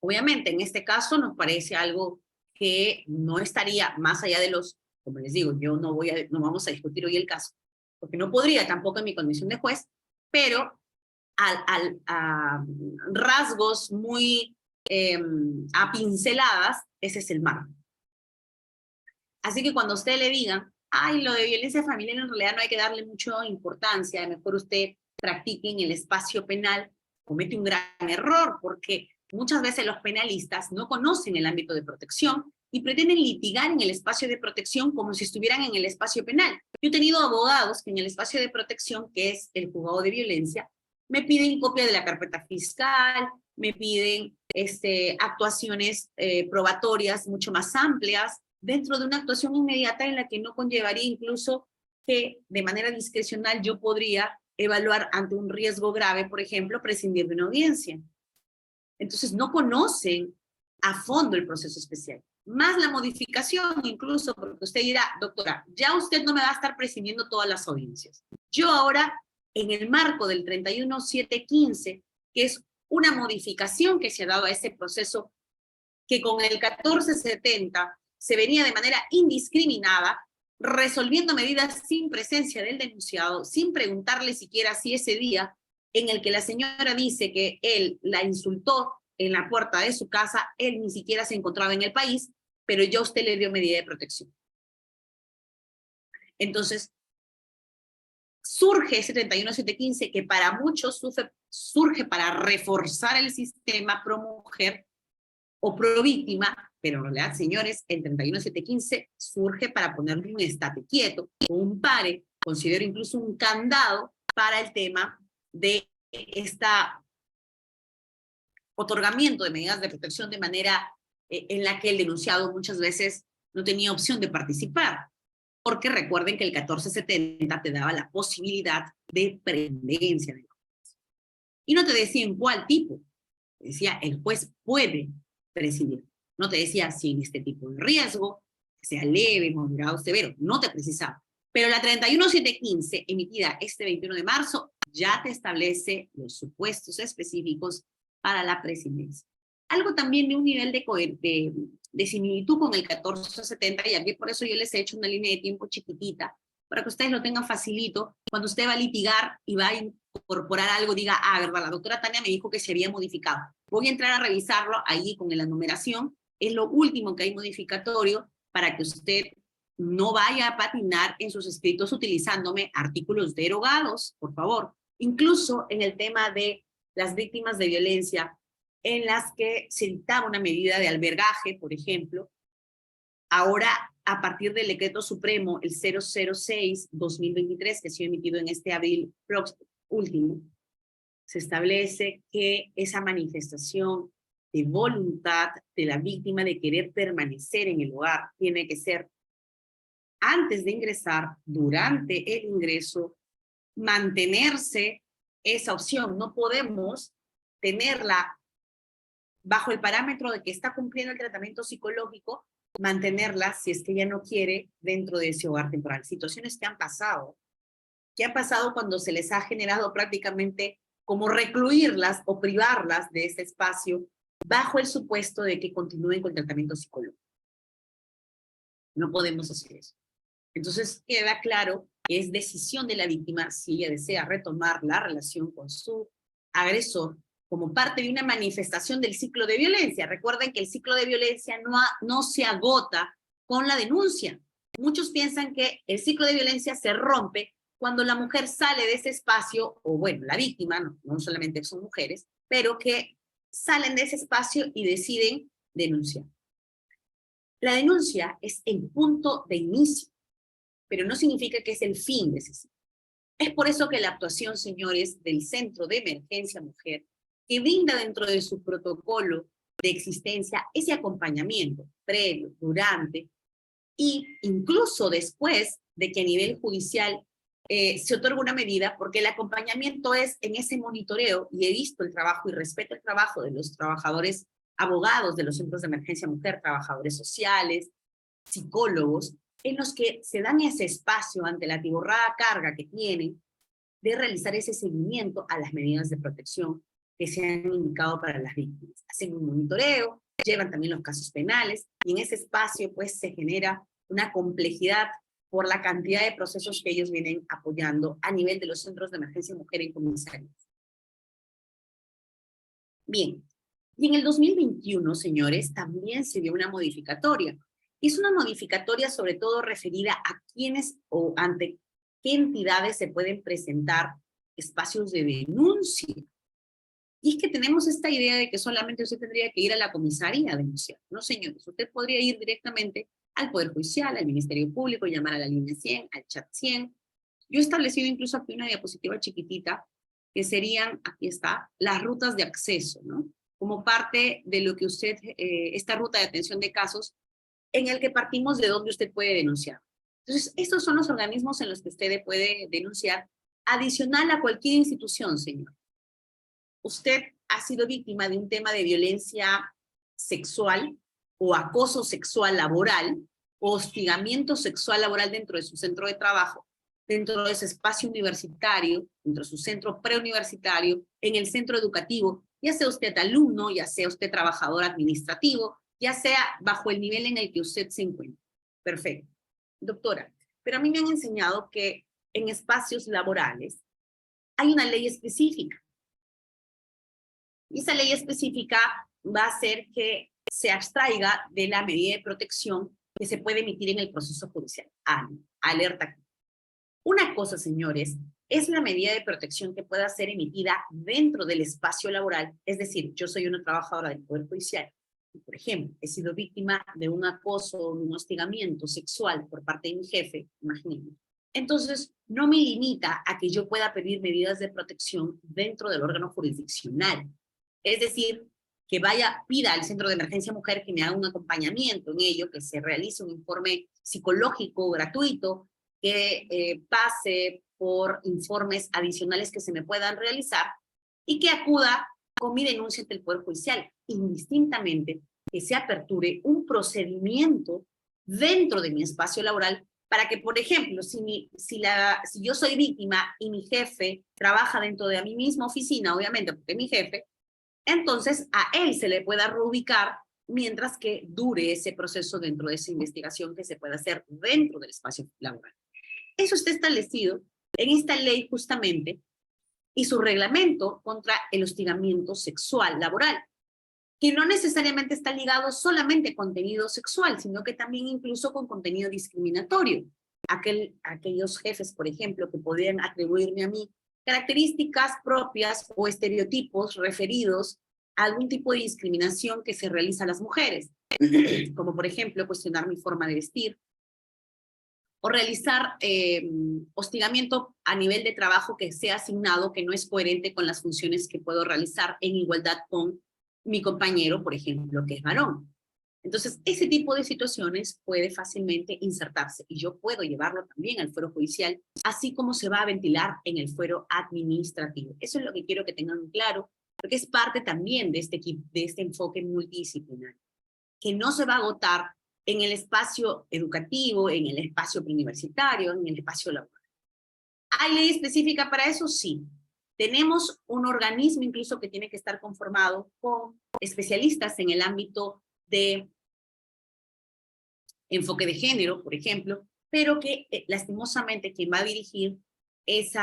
Obviamente, en este caso nos parece algo que no estaría más allá de los, como les digo, yo no vamos a discutir hoy el caso, porque no podría tampoco en mi condición de juez, pero a rasgos muy a pinceladas, ese es el marco. Así que cuando usted le digan, ay, lo de violencia familiar en realidad no hay que darle mucha importancia, mejor usted practique en el espacio penal, comete un gran error, porque muchas veces los penalistas no conocen el ámbito de protección y pretenden litigar en el espacio de protección como si estuvieran en el espacio penal. Yo he tenido abogados que en el espacio de protección, que es el juzgado de violencia, me piden copia de la carpeta fiscal, me piden actuaciones probatorias mucho más amplias, dentro de una actuación inmediata en la que no conllevaría incluso que de manera discrecional yo podría evaluar ante un riesgo grave, por ejemplo, prescindir de una audiencia. Entonces no conocen a fondo el proceso especial. Más la modificación incluso, porque usted dirá, doctora, ya usted no me va a estar prescindiendo todas las audiencias. Yo ahora, en el marco del 31715, que es una modificación que se ha dado a ese proceso, que con el 1470 se venía de manera indiscriminada, resolviendo medidas sin presencia del denunciado, sin preguntarle siquiera si ese día en el que la señora dice que él la insultó en la puerta de su casa, él ni siquiera se encontraba en el país, pero ya usted le dio medida de protección. Entonces, surge ese 31715 que para muchos surge para reforzar el sistema pro mujer o pro víctima, pero en realidad, señores, el 31715 surge para ponerle un estate quieto, un pare, considero incluso un candado para el tema de otorgamiento de medidas de protección de manera en la que el denunciado muchas veces no tenía opción de participar, porque recuerden que el 1470 te daba la posibilidad de prevendencia de la juez. Y no te decía en cuál tipo, te decía el juez puede presidir. No te decía si en este tipo de riesgo, que sea leve, moderado, severo, no te precisaba. Pero la 31715, emitida este 21 de marzo, ya te establece los supuestos específicos para la presidencia. Algo también de un nivel de similitud con el 1470, y aquí por eso yo les he hecho una línea de tiempo chiquitita, para que ustedes lo tengan facilito. Cuando usted va a litigar y va a incorporar algo, diga, ah, verdad, la doctora Tania me dijo que se había modificado. Voy a entrar a revisarlo ahí con la numeración. Es lo último que hay modificatorio para que usted no vaya a patinar en sus escritos utilizándome artículos derogados, por favor. Incluso en el tema de las víctimas de violencia, en las que se dictaba una medida de albergaje, por ejemplo, ahora a partir del decreto supremo, el 006-2023, que ha sido emitido en este abril último, se establece que esa manifestación de voluntad de la víctima de querer permanecer en el hogar tiene que ser antes de ingresar, durante el ingreso, mantenerse esa opción. No podemos tenerla bajo el parámetro de que está cumpliendo el tratamiento psicológico, mantenerla si es que ella no quiere dentro de ese hogar temporal. Situaciones que han pasado cuando se les ha generado prácticamente como recluirlas o privarlas de ese espacio bajo el supuesto de que continúen con el tratamiento psicológico. No podemos hacer eso. Entonces queda claro que es decisión de la víctima si ella desea retomar la relación con su agresor como parte de una manifestación del ciclo de violencia. Recuerden que el ciclo de violencia no se agota con la denuncia. Muchos piensan que el ciclo de violencia se rompe cuando la mujer sale de ese espacio, o bueno, la víctima, no solamente son mujeres, pero que salen de ese espacio y deciden denunciar. La denuncia es el punto de inicio, pero no significa que es el fin de ese ciclo. Es por eso que la actuación, señores, del Centro de Emergencia Mujer, que brinda dentro de su protocolo de existencia ese acompañamiento previo, durante, y incluso después de que a nivel judicial se otorga una medida, porque el acompañamiento es en ese monitoreo, y he visto el trabajo y respeto el trabajo de los trabajadores abogados de los centros de emergencia mujer, trabajadores sociales, psicólogos, en los que se dan ese espacio ante la atiborrada carga que tienen de realizar ese seguimiento a las medidas de protección que se han indicado para las víctimas. Hacen un monitoreo, llevan también los casos penales, y en ese espacio pues se genera una complejidad por la cantidad de procesos que ellos vienen apoyando a nivel de los centros de emergencia mujer en comisarías. Bien, y en el 2021, señores, también se dio una modificatoria. Es una modificatoria sobre todo referida a quiénes o ante qué entidades se pueden presentar espacios de denuncia. Y es que tenemos esta idea de que solamente usted tendría que ir a la comisaría a denunciar. No, señores, usted podría ir directamente al Poder Judicial, al Ministerio Público, llamar a la línea 100, al chat 100. Yo he establecido incluso aquí una diapositiva chiquitita, que serían, aquí está, las rutas de acceso, ¿no? Como parte de lo que usted, esta ruta de atención de casos, en el que partimos de dónde usted puede denunciar. Entonces, estos son los organismos en los que usted puede denunciar, adicional a cualquier institución, señor. Usted ha sido víctima de un tema de violencia sexual o acoso sexual laboral o hostigamiento sexual laboral dentro de su centro de trabajo, dentro de ese espacio universitario, dentro de su centro preuniversitario, en el centro educativo, ya sea usted alumno, ya sea usted trabajador administrativo, ya sea bajo el nivel en el que usted se encuentra. Perfecto. Doctora, pero a mí me han enseñado que en espacios laborales hay una ley específica. Y esa ley específica va a hacer que se abstraiga de la medida de protección que se puede emitir en el proceso judicial. Alerta. Una cosa, señores, es la medida de protección que pueda ser emitida dentro del espacio laboral, es decir, yo soy una trabajadora del Poder Judicial, y, por ejemplo, he sido víctima de un acoso, de un hostigamiento sexual por parte de mi jefe, imagínense. Entonces, no me limita a que yo pueda pedir medidas de protección dentro del órgano jurisdiccional. Es decir, que pida al Centro de Emergencia Mujer que me haga un acompañamiento en ello, que se realice un informe psicológico gratuito, que pase por informes adicionales que se me puedan realizar y que acuda con mi denuncia ante el Poder Judicial, indistintamente que se aperture un procedimiento dentro de mi espacio laboral para que, por ejemplo, si yo soy víctima y mi jefe trabaja dentro de mi misma oficina, obviamente porque es mi jefe, entonces a él se le pueda reubicar mientras que dure ese proceso dentro de esa investigación que se pueda hacer dentro del espacio laboral. Eso está establecido en esta ley justamente y su reglamento contra el hostigamiento sexual laboral, que no necesariamente está ligado solamente a contenido sexual, sino que también incluso con contenido discriminatorio. Aquellos jefes, por ejemplo, que podrían atribuirme a mí características propias o estereotipos referidos a algún tipo de discriminación que se realiza a las mujeres, como por ejemplo cuestionar mi forma de vestir, o realizar hostigamiento a nivel de trabajo que sea asignado, que no es coherente con las funciones que puedo realizar en igualdad con mi compañero, por ejemplo, que es varón. Entonces, ese tipo de situaciones puede fácilmente insertarse y yo puedo llevarlo también al fuero judicial, así como se va a ventilar en el fuero administrativo. Eso es lo que quiero que tengan claro, porque es parte también de este enfoque multidisciplinario, que no se va a agotar en el espacio educativo, en el espacio preuniversitario, en el espacio laboral. ¿Hay ley específica para eso? Sí. Tenemos un organismo incluso que tiene que estar conformado con especialistas en el ámbito de enfoque de género, por ejemplo, pero que lastimosamente quien va a dirigir ese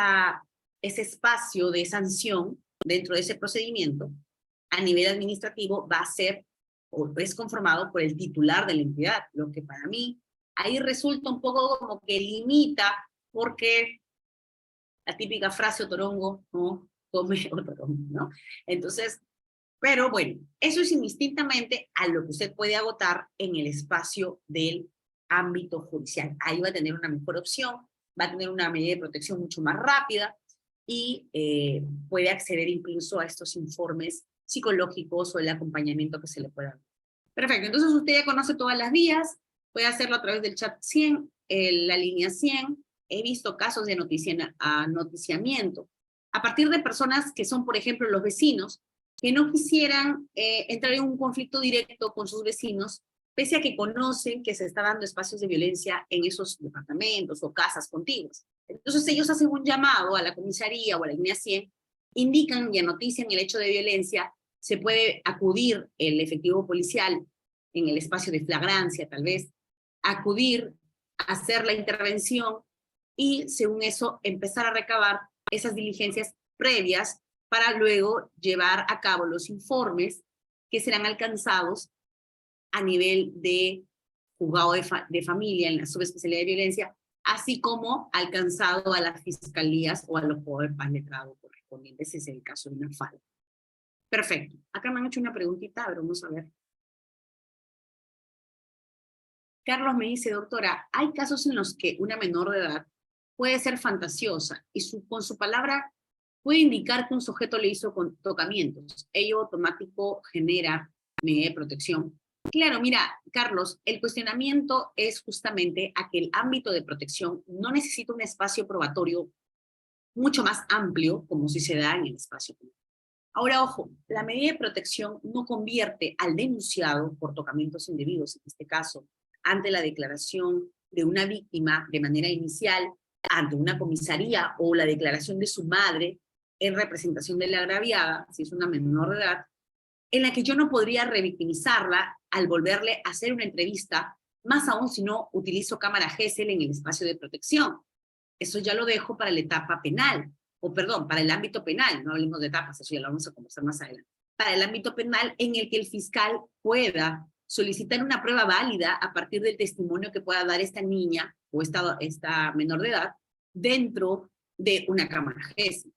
espacio de sanción dentro de ese procedimiento a nivel administrativo va a ser o es conformado por el titular de la entidad, lo que para mí ahí resulta un poco como que limita, porque la típica frase otorongo, ¿no? Come otorongo, ¿no? Entonces, pero bueno, eso es indistintamente a lo que usted puede agotar en el espacio del ámbito judicial. Ahí va a tener una mejor opción, va a tener una medida de protección mucho más rápida y puede acceder incluso a estos informes psicológicos o el acompañamiento que se le pueda dar. Perfecto, entonces usted ya conoce todas las vías, puede hacerlo a través del chat 100, la línea 100, he visto casos de noticiamiento, a partir de personas que son, por ejemplo, los vecinos, que no quisieran entrar en un conflicto directo con sus vecinos, pese a que conocen que se está dando espacios de violencia en esos departamentos o casas contiguas. Entonces ellos hacen un llamado a la comisaría o a la línea 100, indican y anotician el hecho de violencia se puede acudir el efectivo policial en el espacio de flagrancia, tal vez, acudir, hacer la intervención y, según eso, empezar a recabar esas diligencias previas para luego llevar a cabo los informes que serán alcanzados a nivel de juzgado de familia en la subespecialidad de violencia, así como alcanzado a las fiscalías o a los poderes más letrados correspondientes, si es el caso de una falta. Perfecto. Acá me han hecho una preguntita, a ver, vamos a ver. Carlos me dice, doctora, hay casos en los que una menor de edad puede ser fantasiosa y con su palabra puede indicar que un sujeto le hizo tocamientos. Ello automático genera medida de protección. Claro, mira, Carlos, el cuestionamiento es justamente a que el ámbito de protección no necesita un espacio probatorio mucho más amplio, como si se da en el espacio público. Ahora, ojo, la medida de protección no convierte al denunciado por tocamientos indebidos, en este caso, ante la declaración de una víctima de manera inicial, ante una comisaría o la declaración de su madre en representación de la agraviada, si es una menor de edad, en la que yo no podría revictimizarla al volverle a hacer una entrevista, más aún si no utilizo cámara Gesell en el espacio de protección. Eso ya lo dejo para la etapa penal, o perdón, para el ámbito penal, no hablemos de etapas, eso ya lo vamos a conversar más adelante. Para el ámbito penal en el que el fiscal pueda solicitar una prueba válida a partir del testimonio que pueda dar esta niña o esta menor de edad dentro de una cámara Gesell.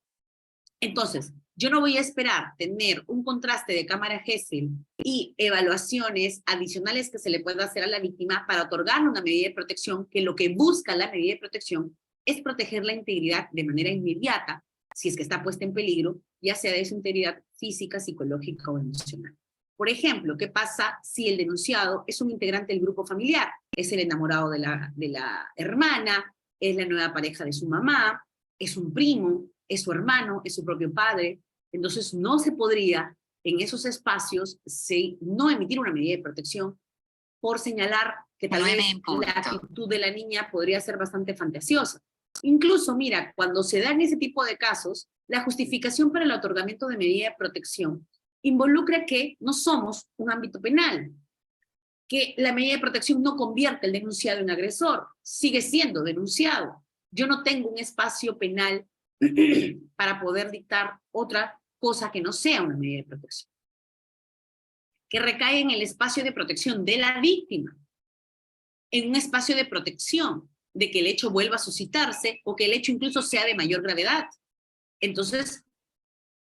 Entonces, yo no voy a esperar tener un contraste de cámara Gesell y evaluaciones adicionales que se le pueda hacer a la víctima para otorgarle una medida de protección, que lo que busca la medida de protección es proteger la integridad de manera inmediata, si es que está puesta en peligro, ya sea de su integridad física, psicológica o emocional. Por ejemplo, ¿qué pasa si el denunciado es un integrante del grupo familiar? Es el enamorado de la hermana, es la nueva pareja de su mamá, es un primo, es su hermano, es su propio padre. Entonces no se podría en esos espacios no emitir una medida de protección por señalar que tal vez la actitud de la niña podría ser bastante fantasiosa. Incluso, mira, cuando se dan ese tipo de casos, la justificación para el otorgamiento de medida de protección involucra que no somos un ámbito penal, que la medida de protección no convierte al denunciado en agresor, sigue siendo denunciado. Yo no tengo un espacio penal para poder dictar otra cosa que no sea una medida de protección, que recae en el espacio de protección de la víctima, en un espacio de protección de que el hecho vuelva a suscitarse o que el hecho incluso sea de mayor gravedad. Entonces,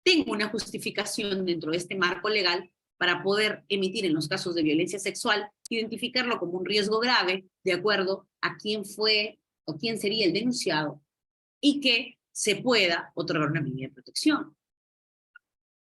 tengo una justificación dentro de este marco legal para poder emitir en los casos de violencia sexual, identificarlo como un riesgo grave de acuerdo a quién fue o quién sería el denunciado y que se pueda otorgar una medida de protección,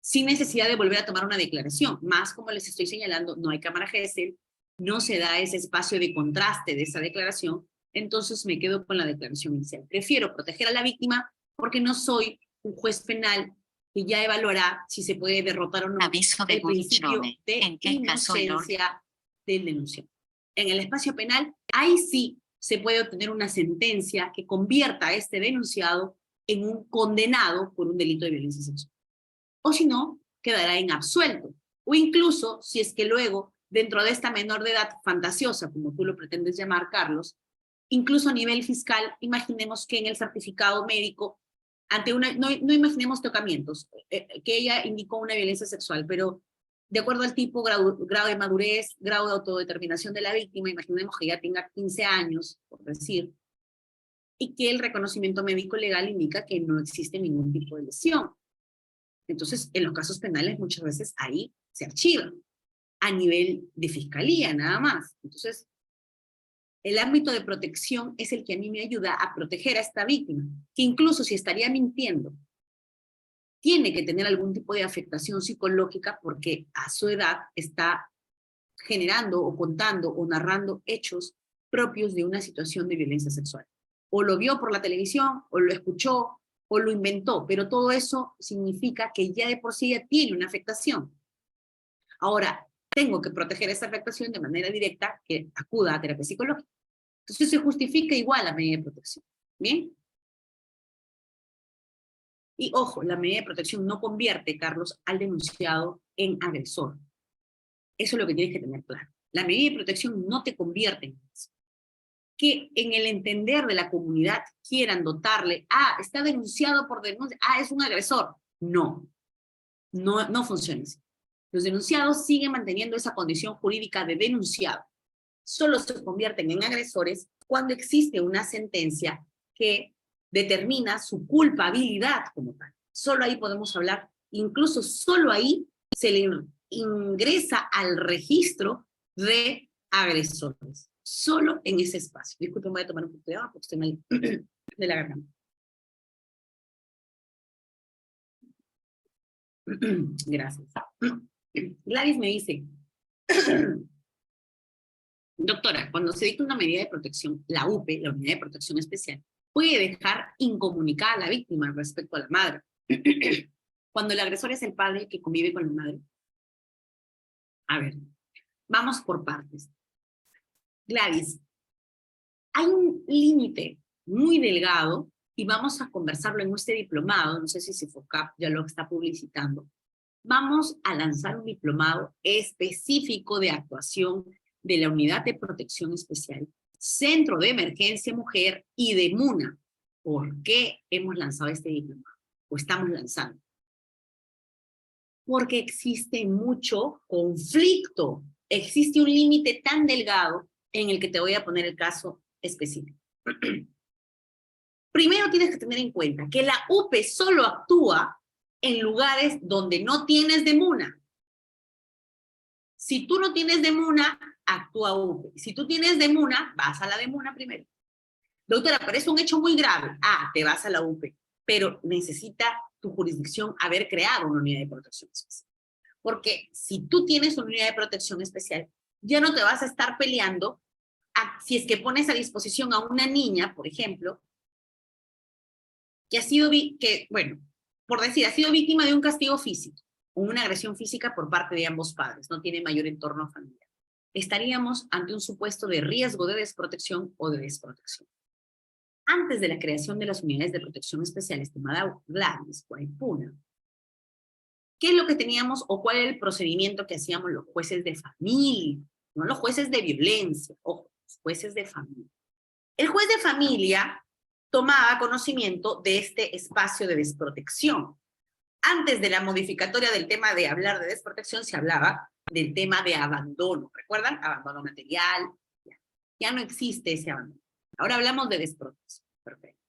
sin necesidad de volver a tomar una declaración. Más, como les estoy señalando, no hay cámara Gesell, no se da ese espacio de contraste de esa declaración, entonces me quedo con la declaración inicial. Prefiero proteger a la víctima porque no soy un juez penal que ya evaluará si se puede derrotar o no el principio de inocencia del denunciante. En el espacio penal, ahí sí se puede obtener una sentencia que convierta a este denunciado en un condenado por un delito de violencia sexual. O si no, quedará en absuelto. O incluso, si es que luego, dentro de esta menor de edad fantasiosa, como tú lo pretendes llamar, Carlos, incluso a nivel fiscal, imaginemos que en el certificado médico, ante una, no imaginemos tocamientos, que ella indicó una violencia sexual, pero de acuerdo al tipo, grado de madurez, grado de autodeterminación de la víctima, imaginemos que ya tenga 15 años, por decir, y que el reconocimiento médico legal indica que no existe ningún tipo de lesión. Entonces, en los casos penales muchas veces ahí se archiva, a nivel de fiscalía nada más. Entonces, el ámbito de protección es el que a mí me ayuda a proteger a esta víctima, que incluso si estaría mintiendo, tiene que tener algún tipo de afectación psicológica porque a su edad está generando o contando o narrando hechos propios de una situación de violencia sexual. O lo vio por la televisión, o lo escuchó, o lo inventó, pero todo eso significa que ya de por sí ya tiene una afectación. Ahora, tengo que proteger esa afectación de manera directa, que acuda a terapia psicológica. Entonces se justifica igual la medida de protección. ¿Bien? Y ojo, la medida de protección no convierte, Carlos, al denunciado en agresor. Eso es lo que tienes que tener claro. La medida de protección no te convierte en eso. Que en el entender de la comunidad quieran dotarle, está denunciado por denuncia, es un agresor. No, no funciona así. Los denunciados siguen manteniendo esa condición jurídica de denunciado. Solo se convierten en agresores cuando existe una sentencia que determina su culpabilidad como tal. Solo ahí podemos hablar, incluso solo ahí se le ingresa al registro de agresores. Solo en ese espacio. Disculpen, voy a tomar un poco de agua porque estoy mal de la garganta. Gracias. Gladys me dice, doctora, cuando se dicta una medida de protección, la UPE, la Unidad de Protección Especial, puede dejar incomunicada a la víctima respecto a la madre. Cuando el agresor es el padre que convive con la madre. A ver, vamos por partes. Gladys, hay un límite muy delgado, y vamos a conversarlo en este diplomado, no sé si CIFOCAP ya lo está publicitando. Vamos a lanzar un diplomado específico de actuación de la Unidad de Protección Especial, Centro de Emergencia Mujer y de MUNA. ¿Por qué hemos lanzado este diplomado? O estamos lanzando. Porque existe mucho conflicto. Existe un límite tan delgado en el que te voy a poner el caso específico. Primero tienes que tener en cuenta que la UPE solo actúa en lugares donde no tienes de MUNA. Si tú no tienes de MUNA, actúa UPE. Si tú tienes de MUNA, vas a la de MUNA primero. Doctora, pero es un hecho muy grave. Te vas a la UPE. Pero necesita tu jurisdicción haber creado una unidad de protección especial. Porque si tú tienes una unidad de protección especial, ya no te vas a estar peleando si es que pones a disposición a una niña, por ejemplo, que ha sido, por decir, ha sido víctima de un castigo físico o una agresión física por parte de ambos padres, no tiene mayor entorno familiar. Estaríamos ante un supuesto de riesgo de desprotección o de desprotección. Antes de la creación de las unidades de protección especiales llamada Gladys o Puna, ¿qué es lo que teníamos o cuál era el procedimiento que hacíamos los jueces de familia? No los jueces de violencia, ojo, los jueces de familia. El juez de familia tomaba conocimiento de este espacio de desprotección. Antes de la modificatoria del tema de hablar de desprotección, se hablaba del tema de abandono. ¿Recuerdan? Abandono material. Ya no existe ese abandono. Ahora hablamos de desprotección. Perfecto.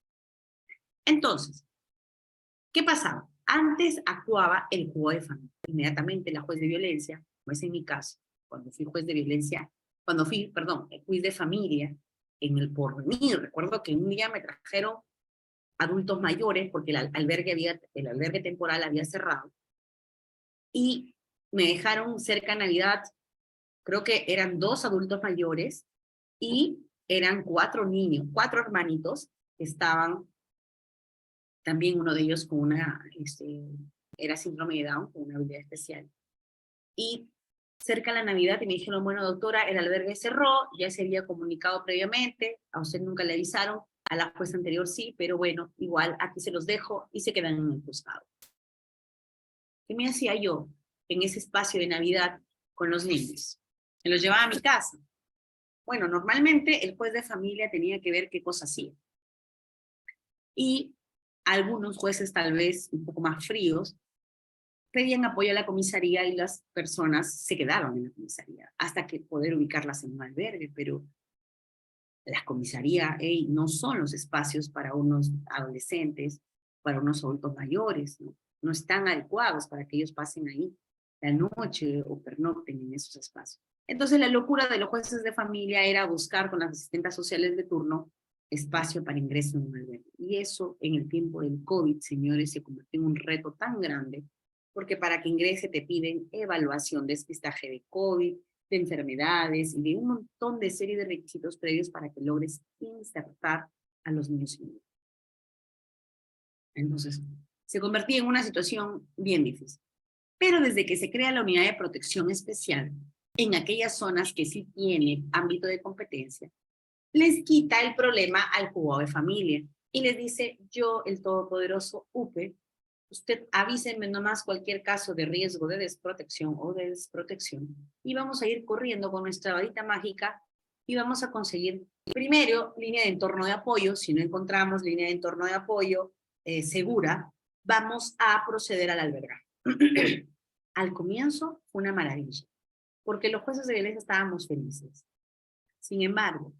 Entonces, ¿qué pasaba? Antes actuaba el juez de familia. Inmediatamente la juez de violencia, como es en mi caso, cuando fui juez de violencia, el juez de familia, en el Porvenir. Recuerdo que un día me trajeron adultos mayores porque el albergue temporal había cerrado y me dejaron cerca de Navidad, creo que eran 2 adultos mayores y eran 4 niños, 4 hermanitos que estaban, también uno de ellos con era síndrome de Down, con una habilidad especial. Y cerca de la Navidad y me dijeron, bueno, doctora, el albergue cerró, ya se había comunicado previamente, a usted nunca le avisaron, a la jueza anterior sí, pero bueno, igual aquí se los dejo y se quedan en el costado. ¿Qué me hacía yo en ese espacio de Navidad con los niños? Me los llevaba a mi casa. Bueno, normalmente el juez de familia tenía que ver qué cosa hacía. Y algunos jueces tal vez un poco más fríos pedían apoyo a la comisaría y las personas se quedaron en la comisaría hasta que poder ubicarlas en un albergue, pero las comisarías no son los espacios para unos adolescentes, para unos adultos mayores, ¿no? No están adecuados para que ellos pasen ahí la noche o pernocten en esos espacios. Entonces la locura de los jueces de familia era buscar con las asistentes sociales de turno espacio para ingreso en un albergue. Y eso en el tiempo del COVID, señores, se convirtió en un reto tan grande, porque para que ingrese te piden evaluación, despistaje de COVID, de enfermedades y de un montón de serie de requisitos previos para que logres insertar a los niños y niñas. Entonces, se convertía en una situación bien difícil. Pero desde que se crea la unidad de protección especial, en aquellas zonas que sí tienen ámbito de competencia, les quita el problema al juzgado de familia y les dice, yo, el todopoderoso UPE, usted avísenme nomás cualquier caso de riesgo de desprotección o de desprotección y vamos a ir corriendo con nuestra varita mágica y vamos a conseguir primero línea de entorno de apoyo. Si no encontramos línea de entorno de apoyo segura, vamos a proceder al albergue. Al comienzo fue una maravilla, porque los jueces de violencia estábamos felices. Sin embargo,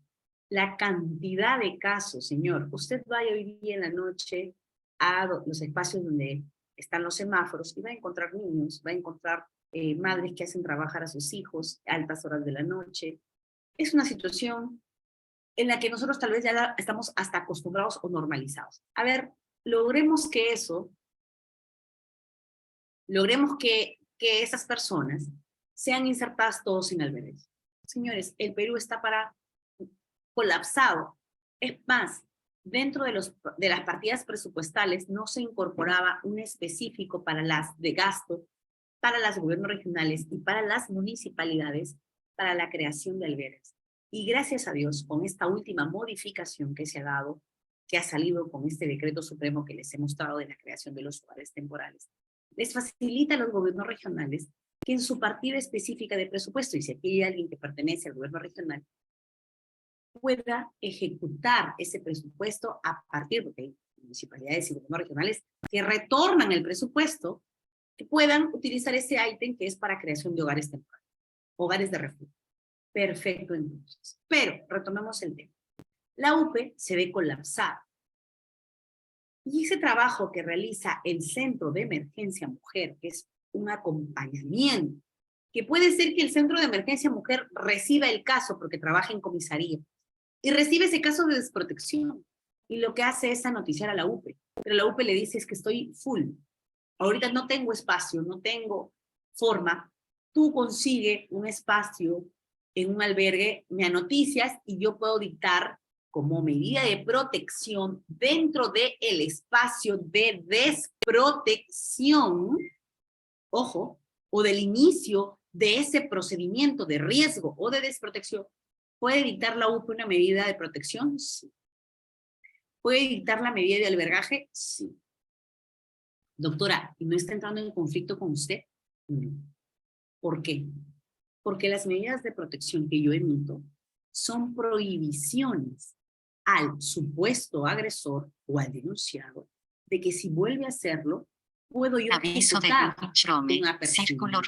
la cantidad de casos, señor, usted vaya hoy día en la noche a los espacios donde están los semáforos y va a encontrar niños, va a encontrar madres que hacen trabajar a sus hijos a altas horas de la noche. Es una situación en la que nosotros tal vez ya estamos hasta acostumbrados o normalizados. A ver, logremos que esas personas sean insertadas todos en albergues. Señores, el Perú está colapsado. Es más, dentro de las partidas presupuestales no se incorporaba un específico para las de gasto, para los gobiernos regionales y para las municipalidades, para la creación de albergues. Y gracias a Dios, con esta última modificación que se ha dado, que ha salido con este decreto supremo que les he mostrado de la creación de los hogares temporales, les facilita a los gobiernos regionales que en su partida específica de presupuesto, y si aquí hay alguien que pertenece al gobierno regional, pueda ejecutar ese presupuesto a partir de municipalidades y gobiernos regionales que retornan el presupuesto, que puedan utilizar ese ítem que es para creación de hogares temporales, hogares de refugio. Perfecto, entonces. Pero, retomemos el tema. La UPE se ve colapsada. Y ese trabajo que realiza el Centro de Emergencia Mujer, que es un acompañamiento, que puede ser que el Centro de Emergencia Mujer reciba el caso porque trabaja en comisaría, y recibe ese caso de desprotección, y lo que hace es anoticiar a la UPE, pero la UPE le dice es que estoy full, ahorita no tengo espacio, no tengo forma, tú consigue un espacio en un albergue, me anoticias y yo puedo dictar como medida de protección dentro del espacio de desprotección, ojo, o del inicio de ese procedimiento de riesgo o de desprotección. ¿Puede dictar la UPE una medida de protección? Sí. ¿Puede dictar la medida de albergaje? Sí. Doctora, ¿y no está entrando en conflicto con usted? No. ¿Por qué? Porque las medidas de protección que yo emito son prohibiciones al supuesto agresor o al denunciado de que si vuelve a hacerlo, puedo yo aviso de una círculo.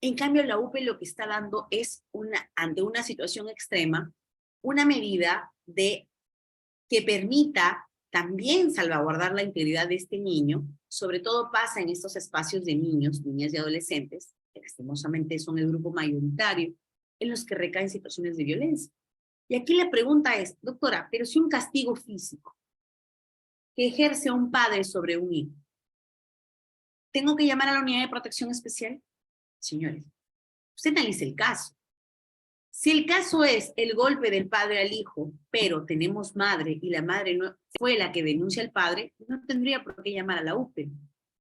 En cambio, la UPE lo que está dando es, ante una situación extrema, una medida que permita también salvaguardar la integridad de este niño. Sobre todo pasa en estos espacios de niños, niñas y adolescentes, que lastimosamente son el grupo mayoritario, en los que recaen situaciones de violencia. Y aquí la pregunta es, doctora, pero si un castigo físico que ejerce un padre sobre un hijo, ¿tengo que llamar a la unidad de protección especial? Señores, usted analice el caso. Si el caso es el golpe del padre al hijo, pero tenemos madre y la madre no fue la que denuncia al padre, no tendría por qué llamar a la UPE.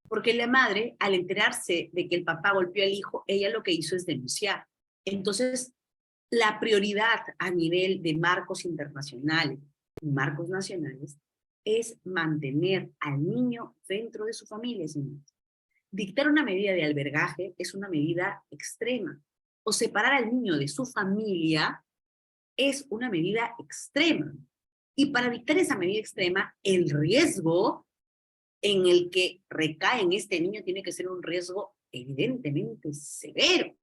Porque la madre, al enterarse de que el papá golpeó al hijo, ella lo que hizo es denunciar. Entonces, la prioridad a nivel de marcos internacionales y marcos nacionales es mantener al niño dentro de su familia, señores. Dictar una medida de albergaje es una medida extrema, o separar al niño de su familia es una medida extrema. Y para dictar esa medida extrema, el riesgo en el que recae en este niño tiene que ser un riesgo evidentemente severo.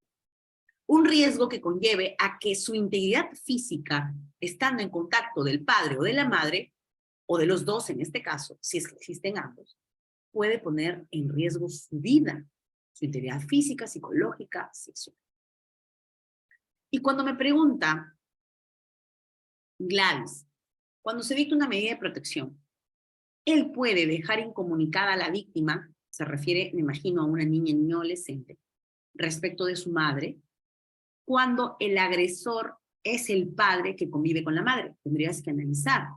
Un riesgo que conlleve a que su integridad física, estando en contacto del padre o de la madre, o de los dos en este caso, si es que existen ambos, puede poner en riesgo su vida, su integridad física, psicológica, sexual. Y cuando me pregunta, Gladys, cuando se dicta una medida de protección, él puede dejar incomunicada a la víctima, se refiere, me imagino, a una niña y niño adolescente, respecto de su madre, cuando el agresor es el padre que convive con la madre. Tendrías que analizar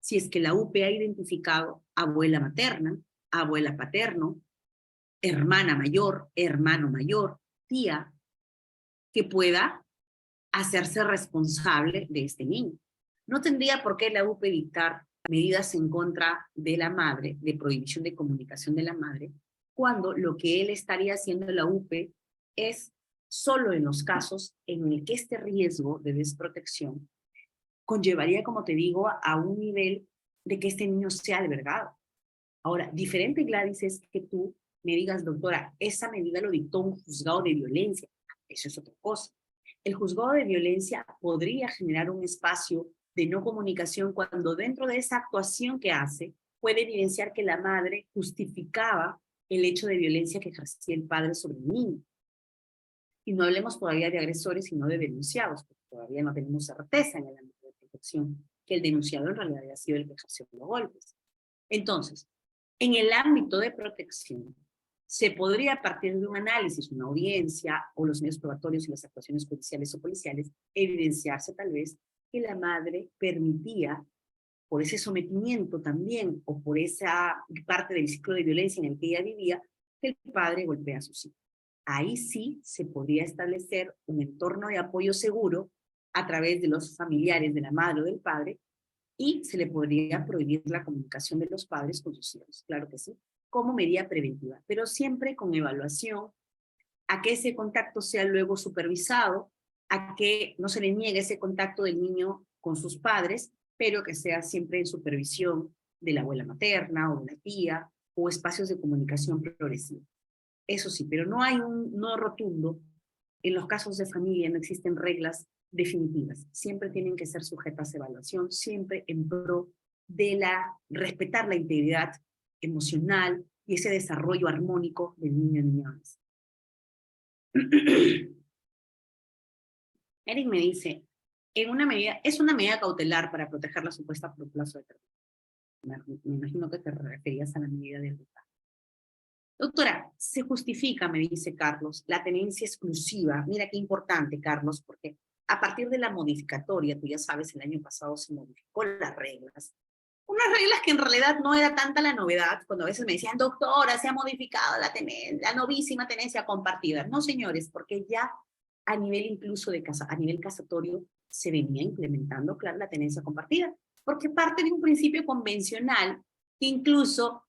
si es que la UPE ha identificado abuela materna, abuela paterno, hermana mayor, hermano mayor, tía, que pueda hacerse responsable de este niño. No tendría por qué la UPE dictar medidas en contra de la madre, de prohibición de comunicación de la madre, cuando lo que él estaría haciendo en la UPE es solo en los casos en el que este riesgo de desprotección conllevaría, como te digo, a un nivel de que este niño sea albergado. Ahora, diferente, Gladys, es que tú me digas, doctora, esa medida lo dictó un juzgado de violencia. Eso es otra cosa. El juzgado de violencia podría generar un espacio de no comunicación cuando dentro de esa actuación que hace puede evidenciar que la madre justificaba el hecho de violencia que ejercía el padre sobre el niño. Y no hablemos todavía de agresores, sino de denunciados, porque todavía no tenemos certeza en el ámbito de protección que el denunciado en realidad haya sido el que ejerció los golpes. Entonces, en el ámbito de protección, se podría, a partir de un análisis, una audiencia o los medios probatorios y las actuaciones judiciales o policiales, evidenciarse tal vez que la madre permitía, por ese sometimiento también, o por esa parte del ciclo de violencia en el que ella vivía, que el padre golpea a sus hijos. Ahí sí se podría establecer un entorno de apoyo seguro a través de los familiares de la madre o del padre, y se le podría prohibir la comunicación de los padres con sus hijos, claro que sí, como medida preventiva, pero siempre con evaluación, a que ese contacto sea luego supervisado, a que no se le niegue ese contacto del niño con sus padres, pero que sea siempre en supervisión de la abuela materna o de la tía, o espacios de comunicación progresiva. Eso sí, pero no hay un no rotundo. En los casos de familia no existen reglas definitivas. Siempre tienen que ser sujetas a evaluación, siempre en pro de respetar la integridad emocional y ese desarrollo armónico del niño y niña. Eric me dice, es una medida cautelar para proteger la supuesta por plazo determinado. Me imagino que te referías a la medida de libertad. Doctora, se justifica, me dice Carlos, la tenencia exclusiva. Mira qué importante, Carlos, porque a partir de la modificatoria, tú ya sabes, el año pasado se modificó las reglas. Unas reglas que en realidad no era tanta la novedad, cuando a veces me decían, doctora, se ha modificado la novísima tenencia compartida. No, señores, porque ya a nivel incluso a nivel casatorio se venía implementando, claro, la tenencia compartida, porque parte de un principio convencional que incluso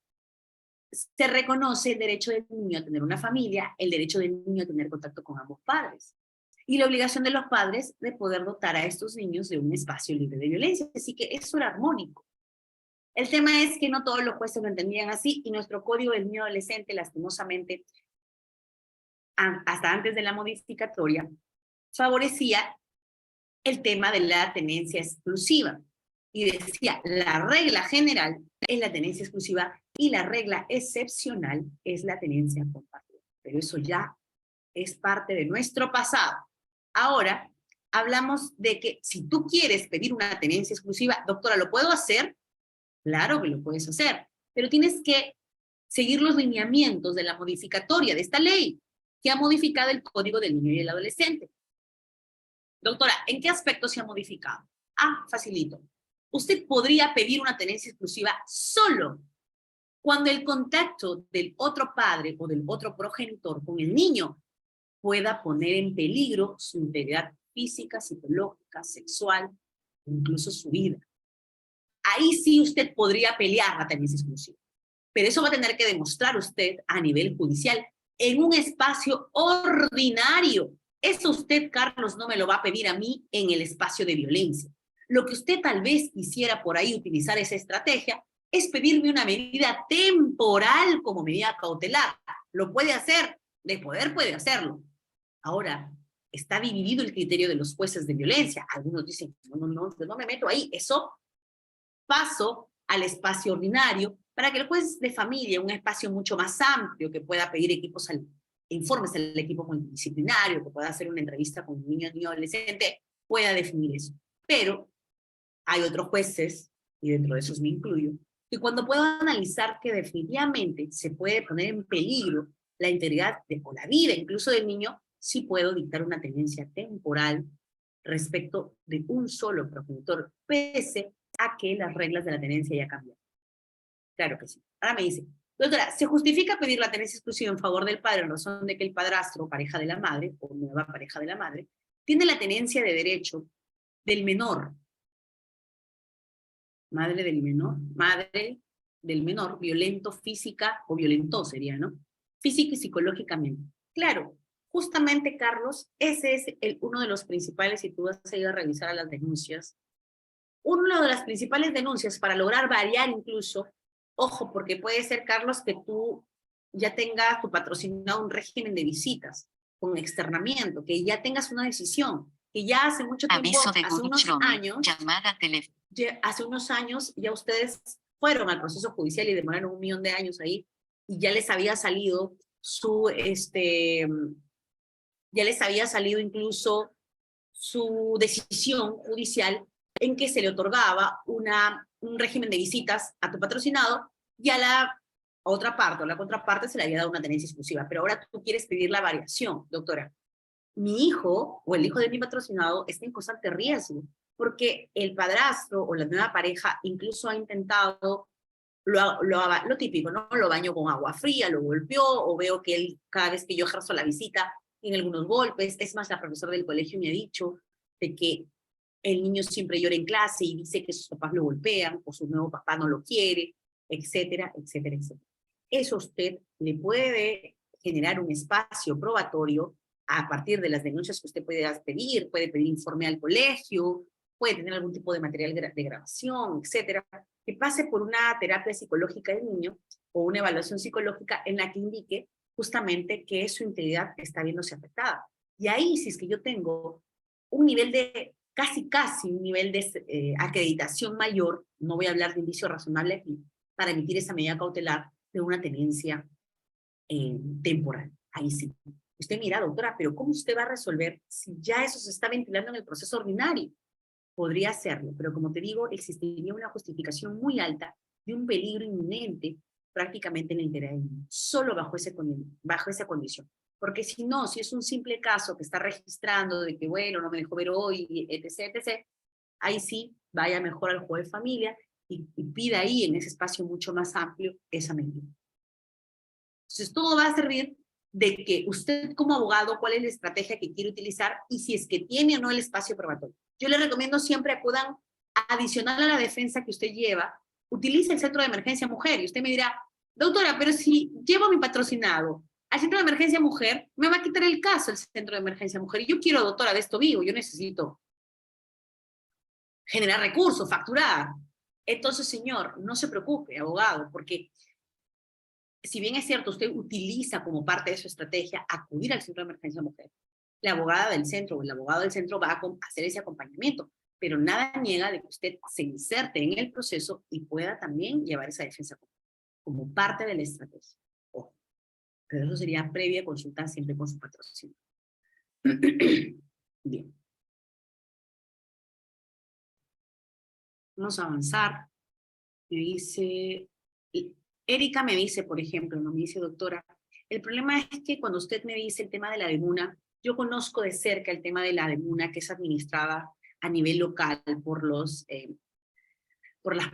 se reconoce el derecho del niño a tener una familia, el derecho del niño a tener contacto con ambos padres, y la obligación de los padres de poder dotar a estos niños de un espacio libre de violencia. Así que eso era armónico. El tema es que no todos los jueces lo entendían así, y nuestro Código del Niño Adolescente, lastimosamente, hasta antes de la modificatoria, favorecía el tema de la tenencia exclusiva. Y decía, la regla general es la tenencia exclusiva y la regla excepcional es la tenencia compartida. Pero eso ya es parte de nuestro pasado. Ahora, hablamos de que si tú quieres pedir una tenencia exclusiva, doctora, ¿lo puedo hacer? Claro que lo puedes hacer, pero tienes que seguir los lineamientos de la modificatoria de esta ley que ha modificado el Código del Niño y el Adolescente. Doctora, ¿en qué aspecto se ha modificado? Ah, facilito. Usted podría pedir una tenencia exclusiva solo cuando el contacto del otro padre o del otro progenitor con el niño pueda poner en peligro su integridad física, psicológica, sexual, incluso su vida. Ahí sí usted podría pelear la tenencia exclusiva. Pero eso va a tener que demostrar usted a nivel judicial en un espacio ordinario. Eso usted, Carlos, no me lo va a pedir a mí en el espacio de violencia. Lo que usted tal vez quisiera por ahí utilizar esa estrategia es pedirme una medida temporal como medida cautelar. ¿Lo puede hacer? De poder puede hacerlo. Ahora, está dividido el criterio de los jueces de violencia. Algunos dicen, no me meto ahí. Eso paso al espacio ordinario para que el juez de familia, un espacio mucho más amplio, que pueda pedir informes al equipo multidisciplinario, que pueda hacer una entrevista con un niño o adolescente, pueda definir eso. Pero hay otros jueces, y dentro de esos me incluyo, que cuando puedo analizar que definitivamente se puede poner en peligro la integridad o la vida incluso del niño, sí puedo dictar una tenencia temporal respecto de un solo progenitor, pese a que las reglas de la tenencia ya cambian. Claro que sí. Ahora me dice, doctora, ¿se justifica pedir la tenencia exclusiva en favor del padre en razón de que el padrastro, pareja de la madre, o nueva pareja de la madre, tiene la tenencia de derecho del menor madre del menor, violento física, o violentó sería, ¿no? Física y psicológicamente. Claro, justamente, Carlos, ese es uno de los principales, si tú vas a ir a revisar a las denuncias, una de las principales denuncias para lograr variar incluso, ojo, porque puede ser, Carlos, que tú ya tengas tu patrocinado un régimen de visitas con externamiento, que ya tengas una decisión, que ya hace mucho tiempo, hace unos años, hace unos años ya ustedes fueron al proceso judicial y demoraron 1 millón de años ahí, y ya les había salido ya les había salido incluso su decisión judicial en que se le otorgaba un régimen de visitas a tu patrocinado y a la otra parte o la contraparte se le había dado una tenencia exclusiva. Pero ahora tú quieres pedir la variación, doctora. Mi hijo o el hijo de mi patrocinado está en constante riesgo porque el padrastro o la nueva pareja incluso ha intentado lo típico, ¿no? Lo baño con agua fría, lo golpeó, o veo que él, cada vez que yo ejerzo la visita, tiene algunos golpes. Es más, la profesora del colegio me ha dicho de que el niño siempre llora en clase y dice que sus papás lo golpean, o su nuevo papá no lo quiere, etcétera, etcétera, etcétera. Eso usted le puede generar un espacio probatorio a partir de las denuncias que usted puede pedir informe al colegio, puede tener algún tipo de material de grabación, etcétera, que pase por una terapia psicológica del niño o una evaluación psicológica en la que indique justamente que su integridad está viéndose afectada. Y ahí, si es que yo tengo un nivel de, casi un nivel de acreditación mayor, no voy a hablar de indicio razonable aquí, para emitir esa medida cautelar de una tenencia temporal. Ahí sí. Usted mira, doctora, pero ¿cómo usted va a resolver si ya eso se está ventilando en el proceso ordinario? Podría hacerlo, pero como te digo, existiría una justificación muy alta de un peligro inminente prácticamente en el interés del niño, solo bajo esa condición. Porque si no, si es un simple caso que está registrando de que, bueno, no me dejó ver hoy, etc., etc., ahí sí, vaya mejor al juez de familia y pida ahí, en ese espacio mucho más amplio, esa medida. Entonces, todo va a servir de que usted como abogado, cuál es la estrategia que quiere utilizar y si es que tiene o no el espacio probatorio. Yo le recomiendo siempre acudan adicional a la defensa que usted lleva, utilice el centro de emergencia mujer y usted me dirá, doctora, pero si llevo a mi patrocinado al centro de emergencia mujer, me va a quitar el caso el centro de emergencia mujer y yo quiero, doctora, de esto vivo, yo necesito generar recursos, facturar. Entonces, señor, no se preocupe, abogado, porque si bien es cierto, usted utiliza como parte de su estrategia acudir al centro de emergencia mujer, la abogada del centro o el abogado del centro va a hacer ese acompañamiento, pero nada niega de que usted se inserte en el proceso y pueda también llevar esa defensa como parte de la estrategia. Ojo, pero eso sería previa consulta siempre con su patrocinio. Bien. Vamos a avanzar. Me dice, Erika me dice, por ejemplo, no me dice, doctora, el problema es que cuando usted me dice el tema de la DEMUNA, yo conozco de cerca el tema de la DEMUNA, que es administrada a nivel local por las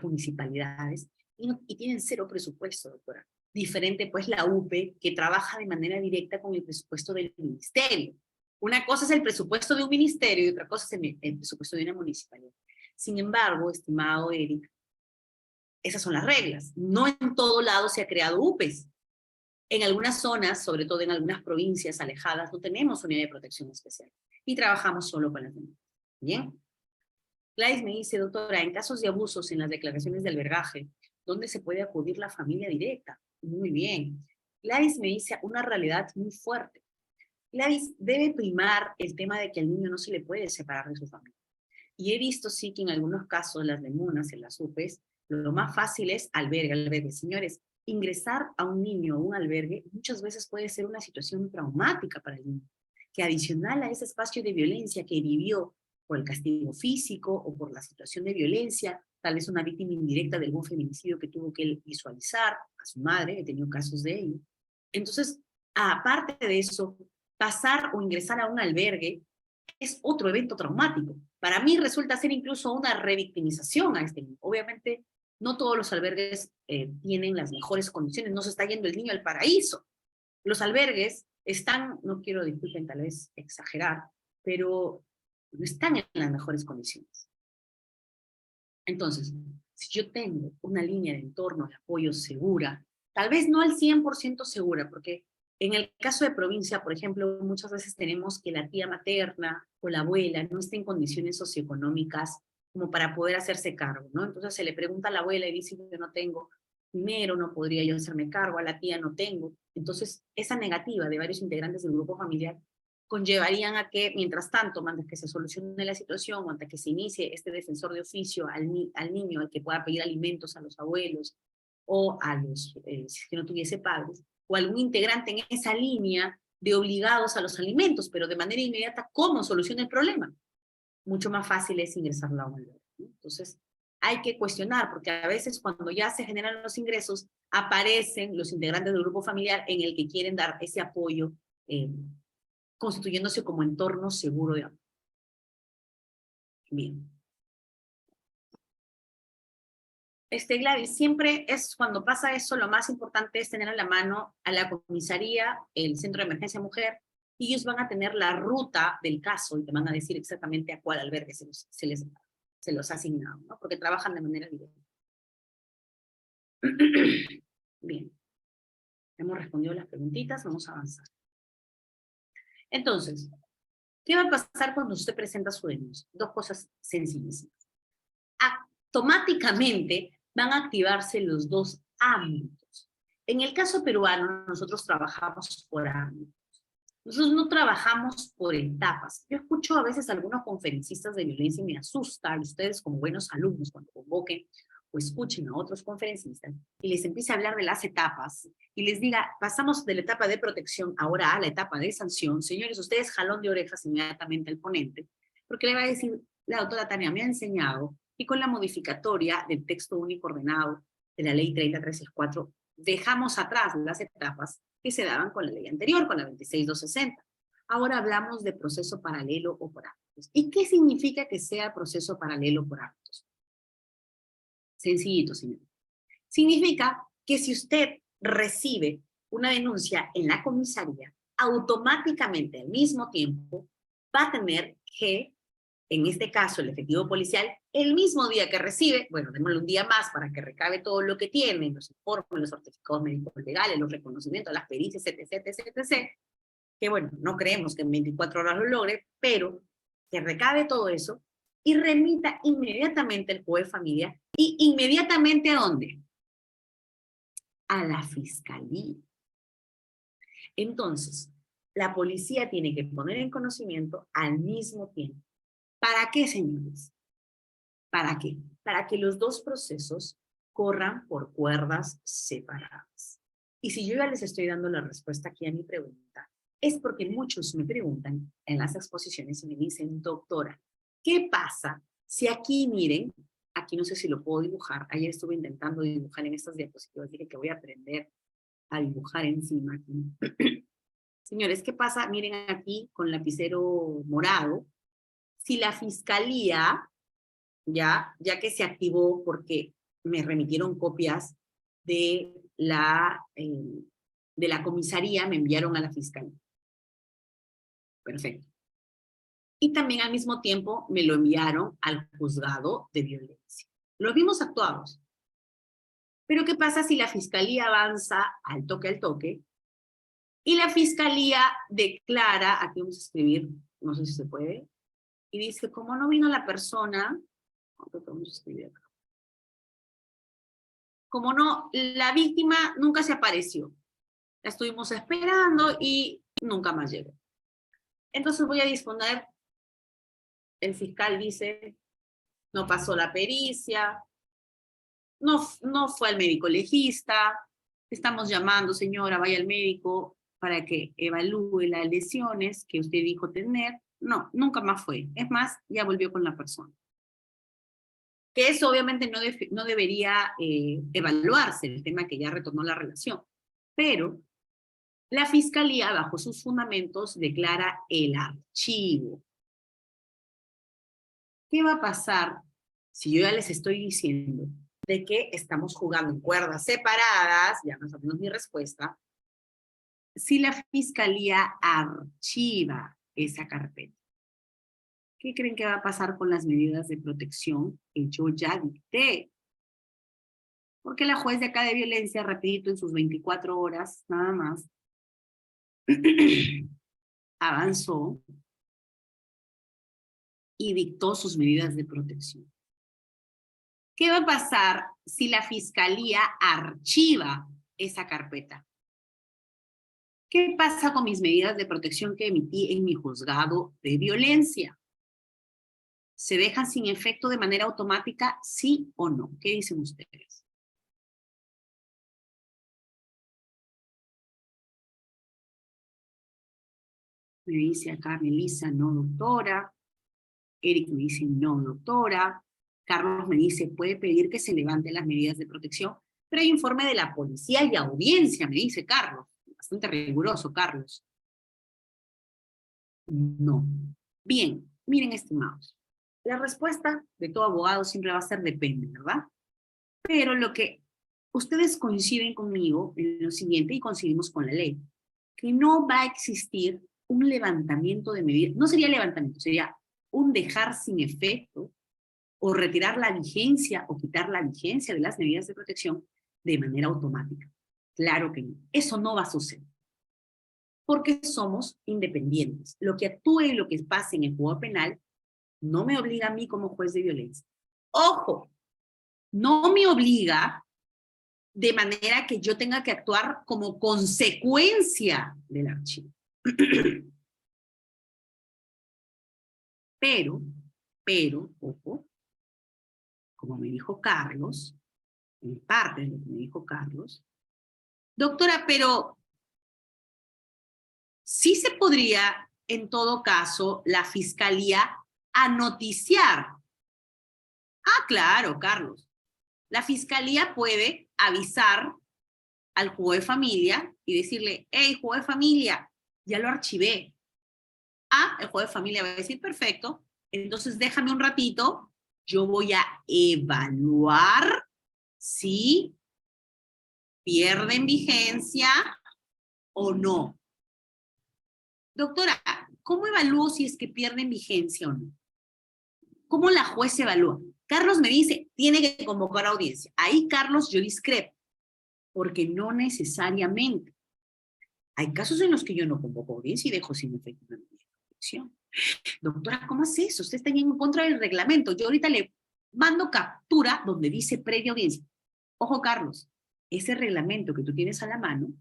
municipalidades, y tienen cero presupuesto, doctora. Diferente, pues, la UPE, que trabaja de manera directa con el presupuesto del ministerio. Una cosa es el presupuesto de un ministerio y otra cosa es el presupuesto de una municipalidad. Sin embargo, estimado Eric, esas son las reglas. No en todo lado se ha creado UPEs. En algunas zonas, sobre todo en algunas provincias alejadas, no tenemos unidad de protección especial y trabajamos solo con las demás. Bien. Gladys me dice, doctora, en casos de abusos en las declaraciones de albergaje, ¿dónde se puede acudir la familia directa? Muy bien. Gladys me dice una realidad muy fuerte. Gladys, debe primar el tema de que al niño no se le puede separar de su familia. Y he visto, sí, que en algunos casos, las DEMUNAS, en las UPEs, lo más fácil es albergue. Señores, ingresar a un niño a un albergue muchas veces puede ser una situación traumática para el niño, que adicional a ese espacio de violencia que vivió por el castigo físico o por la situación de violencia, tal vez una víctima indirecta de algún feminicidio que tuvo que visualizar a su madre, he tenido casos de ello. Entonces, aparte de eso, pasar o ingresar a un albergue es otro evento traumático. Para mí resulta ser incluso una revictimización a este niño. Obviamente, no todos los albergues tienen las mejores condiciones, no se está yendo el niño al paraíso. Los albergues están, no quiero, disculpen, tal vez exagerar, pero no están en las mejores condiciones. Entonces, si yo tengo una línea de entorno de apoyo segura, tal vez no al 100% segura, porque en el caso de provincia, por ejemplo, muchas veces tenemos que la tía materna o la abuela no está en condiciones socioeconómicas como para poder hacerse cargo, ¿no? Entonces se le pregunta a la abuela y dice, yo no tengo dinero, no podría yo hacerme cargo, a la tía no tengo. Entonces, esa negativa de varios integrantes del grupo familiar conllevarían a que, mientras tanto, antes que se solucione la situación, o antes que se inicie este defensor de oficio al niño, al que pueda pedir alimentos a los abuelos, o a los, si es que no tuviese padres, o algún integrante en esa línea de obligados a los alimentos, pero de manera inmediata, ¿cómo soluciona el problema? Mucho más fácil es ingresar la obra, ¿no? Entonces, hay que cuestionar, porque a veces cuando ya se generan los ingresos, aparecen los integrantes del grupo familiar en el que quieren dar ese apoyo, constituyéndose como entorno seguro de amor. Bien. Gladys, siempre es cuando pasa eso, lo más importante es tener a la mano a la comisaría, el Centro de Emergencia Mujer, y ellos van a tener la ruta del caso y te van a decir exactamente a cuál albergue se los ha asignado, ¿no? Porque trabajan de manera directa. Bien, hemos respondido las preguntitas, vamos a avanzar. Entonces, ¿qué va a pasar cuando usted presenta su denuncia? Dos cosas sencillísimas. Automáticamente van a activarse los dos ámbitos. En el caso peruano, nosotros trabajamos por ámbitos. Nosotros no trabajamos por etapas. Yo escucho a veces a algunos conferencistas de violencia y me asusta, y ustedes como buenos alumnos, cuando convoquen o escuchen a otros conferencistas, y les empiece a hablar de las etapas, y les diga, pasamos de la etapa de protección ahora a la etapa de sanción. Señores, ustedes jalón de orejas inmediatamente al ponente, porque le va a decir, la doctora Tania me ha enseñado, y con la modificatoria del texto único ordenado de la ley 30364, dejamos atrás las etapas que se daban con la ley anterior, con la 26260. Ahora hablamos de proceso paralelo o por ámbitos. ¿Y qué significa que sea proceso paralelo por ámbitos? Sencillito, señor. Significa que si usted recibe una denuncia en la comisaría, automáticamente al mismo tiempo va a tener que, en este caso el efectivo policial, el mismo día que recibe, bueno, démosle un día más para que recabe todo lo que tiene, los informes, los certificados médicos legales, los reconocimientos, las pericias, etc., etc., etc., que bueno, no creemos que en 24 horas lo logre, pero que recabe todo eso y remita inmediatamente al juez de familia. ¿Y inmediatamente a dónde? A la fiscalía. Entonces, la policía tiene que poner en conocimiento al mismo tiempo. ¿Para qué, señores? ¿Para qué? Para que los dos procesos corran por cuerdas separadas. Y si yo ya les estoy dando la respuesta aquí a mi pregunta, es porque muchos me preguntan en las exposiciones y me dicen, doctora, ¿qué pasa si aquí, miren, aquí no sé si lo puedo dibujar, ayer estuve intentando dibujar en estas diapositivas, dije que voy a aprender a dibujar encima aquí. Señores, ¿qué pasa? Miren aquí con lapicero morado, si la fiscalía, ya que se activó porque me remitieron copias de la comisaría, me enviaron a la fiscalía. Perfecto. Y también al mismo tiempo me lo enviaron al juzgado de violencia. Los vimos actuados. Pero ¿qué pasa si la fiscalía avanza al toque y la fiscalía declara, aquí vamos a escribir, no sé si se puede, y dice, como no vino la persona, vamos a escribir acá. Como no, la víctima nunca se apareció. La estuvimos esperando y nunca más llegó. Entonces voy a disponer, el fiscal dice, no pasó la pericia, no fue al médico legista, estamos llamando, señora, vaya al médico para que evalúe las lesiones que usted dijo tener. No, nunca más fue. Es más, ya volvió con la persona. Que eso obviamente no debería evaluarse, el tema que ya retornó la relación. Pero la fiscalía, bajo sus fundamentos, declara el archivo. ¿Qué va a pasar si yo ya les estoy diciendo de que estamos jugando en cuerdas separadas? Ya más o menos mi respuesta. Si la fiscalía archiva esa carpeta, ¿qué creen que va a pasar con las medidas de protección que yo ya dicté? Porque la juez de acá de violencia, rapidito, en sus 24 horas, nada más, avanzó y dictó sus medidas de protección. ¿Qué va a pasar si la fiscalía archiva esa carpeta? ¿Qué pasa con mis medidas de protección que emití en mi juzgado de violencia? ¿Se dejan sin efecto de manera automática, sí o no? ¿Qué dicen ustedes? Me dice acá Melissa, no, doctora. Eric me dice, no, doctora. Carlos me dice, puede pedir que se levanten las medidas de protección, pero hay informe de la policía y audiencia, me dice Carlos. Bastante riguroso, Carlos. No. Bien, miren, estimados. La respuesta de todo abogado siempre va a ser depende, ¿verdad? Pero lo que ustedes coinciden conmigo en lo siguiente, y coincidimos con la ley, que no va a existir un levantamiento de medidas, no sería levantamiento, sería un dejar sin efecto o retirar la vigencia o quitar la vigencia de las medidas de protección de manera automática. Claro que no. Eso no va a suceder. Porque somos independientes. Lo que actúe y lo que pase en el juzgado penal no me obliga a mí como juez de violencia. Ojo, no me obliga de manera que yo tenga que actuar como consecuencia del archivo. Ojo, como me dijo Carlos, en parte de lo que me dijo Carlos, doctora, pero sí se podría, en todo caso, la fiscalía anoticiar. Ah, claro, Carlos. La fiscalía puede avisar al juez de familia y decirle, hey, juez de familia, ya lo archivé. Ah, el juez de familia va a decir, perfecto, entonces déjame un ratito, yo voy a evaluar si pierden vigencia o no. Doctora, ¿cómo evalúo si es que pierden vigencia o no? ¿Cómo la juez evalúa? Carlos me dice, tiene que convocar audiencia. Ahí, Carlos, yo discrepo, porque no necesariamente. Hay casos en los que yo no convoco audiencia y dejo sin efecto una medida de protección. Doctora, ¿cómo hace eso? Usted está en contra del reglamento. Yo ahorita le mando captura donde dice previa audiencia. Ojo, Carlos, ese reglamento que tú tienes a la mano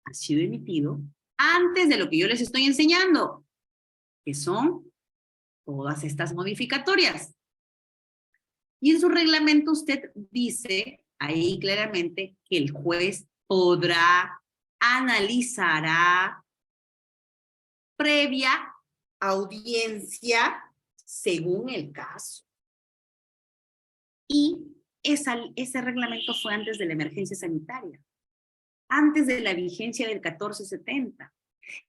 ha sido emitido antes de lo que yo les estoy enseñando, que son todas estas modificatorias. Y en su reglamento usted dice ahí claramente que el juez podrá, analizará previa audiencia según el caso. Y ese reglamento fue antes de la emergencia sanitaria, antes de la vigencia del 1470.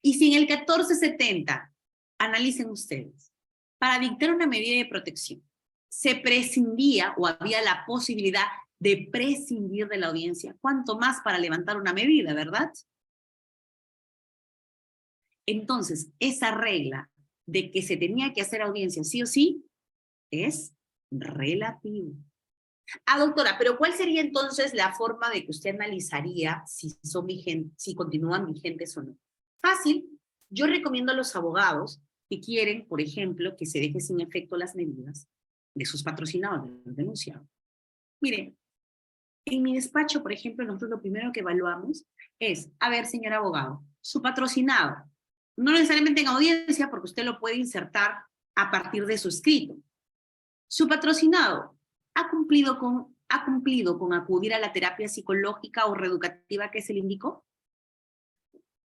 Y si en el 1470, analicen ustedes, para dictar una medida de protección, se prescindía o había la posibilidad de prescindir de la audiencia, cuanto más para levantar una medida, ¿verdad? Entonces, esa regla de que se tenía que hacer audiencia sí o sí es relativo. Ah, doctora, pero ¿cuál sería entonces la forma de que usted analizaría si son vigentes, si continúan vigentes o no? Fácil. Yo recomiendo a los abogados que quieren, por ejemplo, que se deje sin efecto las medidas de sus patrocinados, de los denunciados. Miren, en mi despacho, por ejemplo, nosotros lo primero que evaluamos es, a ver, señor abogado, su patrocinado, no necesariamente en audiencia, porque usted lo puede insertar a partir de su escrito. Su patrocinado ha cumplido con acudir a la terapia psicológica o reeducativa que se le indicó.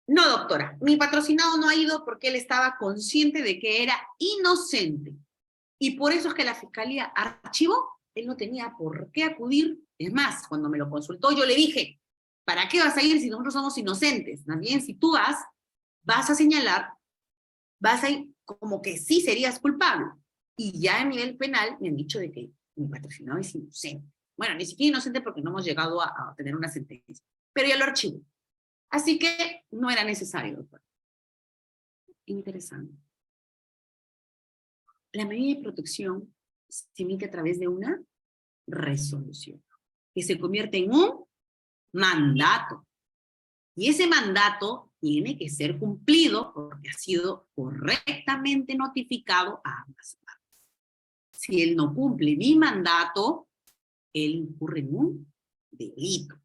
No, doctora, mi patrocinado no ha ido porque él estaba consciente de que era inocente. Y por eso es que la fiscalía archivó, él no tenía por qué acudir. Es más, cuando me lo consultó, yo le dije, ¿para qué vas a ir si nosotros somos inocentes? Más bien, si tú vas a señalar, vas a ir como que sí serías culpable. Y ya a nivel penal me han dicho de que mi patrocinado es inocente. Bueno, ni siquiera inocente porque no hemos llegado a tener una sentencia. Pero ya lo archivo. Así que no era necesario, doctor. Interesante. La medida de protección se emite a través de una resolución. que se convierte en un mandato. Y ese mandato tiene que ser cumplido porque ha sido correctamente notificado a ambas partes. Si él no cumple mi mandato, él incurre en un delito.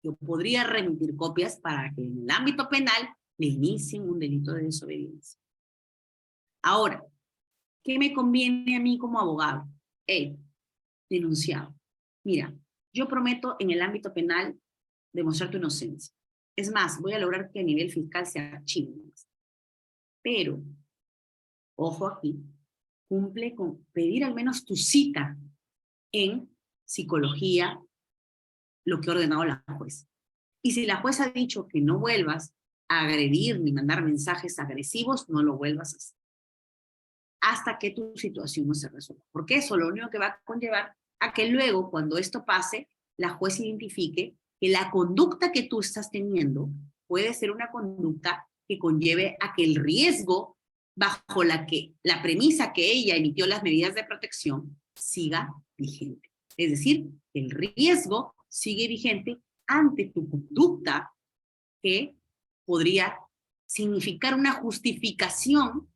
Yo podría remitir copias para que en el ámbito penal le inicien un delito de desobediencia. Ahora, ¿qué me conviene a mí como abogado? Denunciado. Mira, yo prometo en el ámbito penal demostrar tu inocencia. Es más, voy a lograr que a nivel fiscal se archive. Pero, ojo aquí, cumple con pedir al menos tu cita en psicología, lo que ha ordenado la jueza. Y si la jueza ha dicho que no vuelvas a agredir ni mandar mensajes agresivos, no lo vuelvas a hacer. Hasta que tu situación no se resuelva. Porque eso lo único que va a conllevar a que luego, cuando esto pase, la jueza identifique que la conducta que tú estás teniendo puede ser una conducta que conlleve a que el riesgo bajo la premisa que ella emitió las medidas de protección siga vigente. Es decir, el riesgo sigue vigente ante tu conducta que podría significar una justificación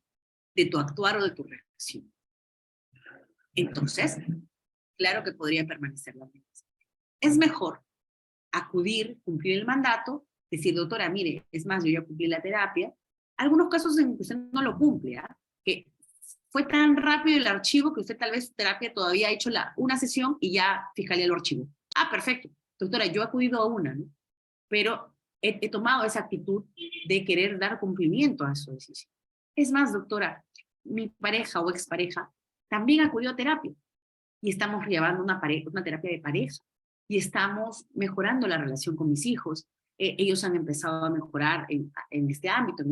de tu actuar o de tu reacción. Entonces, claro que podría permanecer la misma. Es mejor acudir, cumplir el mandato, decir, doctora, mire, es más, yo ya cumplí la terapia. Algunos casos en que usted no lo cumple, que fue tan rápido el archivo que usted tal vez su terapia todavía ha hecho una sesión y ya fiscalía lo archivo. Perfecto. Doctora, yo he acudido a una, ¿no? Pero he tomado esa actitud de querer dar cumplimiento a su decisión. Es más, doctora, mi pareja o expareja también acudió a terapia y estamos llevando una terapia de pareja y estamos mejorando la relación con mis hijos. Ellos han empezado a mejorar en este ámbito.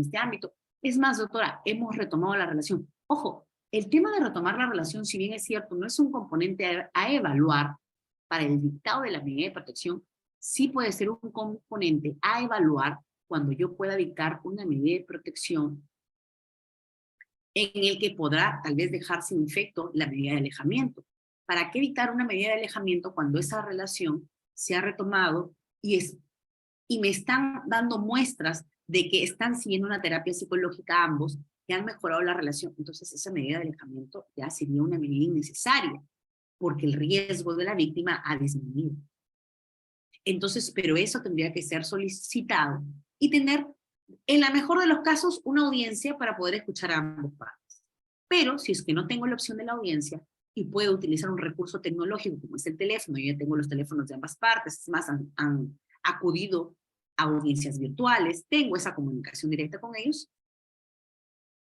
Es más, doctora, hemos retomado la relación. Ojo, el tema de retomar la relación, si bien es cierto, no es un componente a evaluar para el dictado de la medida de protección, sí puede ser un componente a evaluar cuando yo pueda dictar una medida de protección en el que podrá tal vez dejar sin efecto la medida de alejamiento. ¿Para qué dictar una medida de alejamiento cuando esa relación se ha retomado y me están dando muestras de que están siguiendo una terapia psicológica ambos, que han mejorado la relación? Entonces esa medida de alejamiento ya sería una medida innecesaria, porque el riesgo de la víctima ha disminuido. Entonces, pero eso tendría que ser solicitado y tener, en la mejor de los casos, una audiencia para poder escuchar a ambos partes. Pero si es que no tengo la opción de la audiencia y puedo utilizar un recurso tecnológico como es el teléfono, yo ya tengo los teléfonos de ambas partes, es más, han acudido a audiencias virtuales, tengo esa comunicación directa con ellos,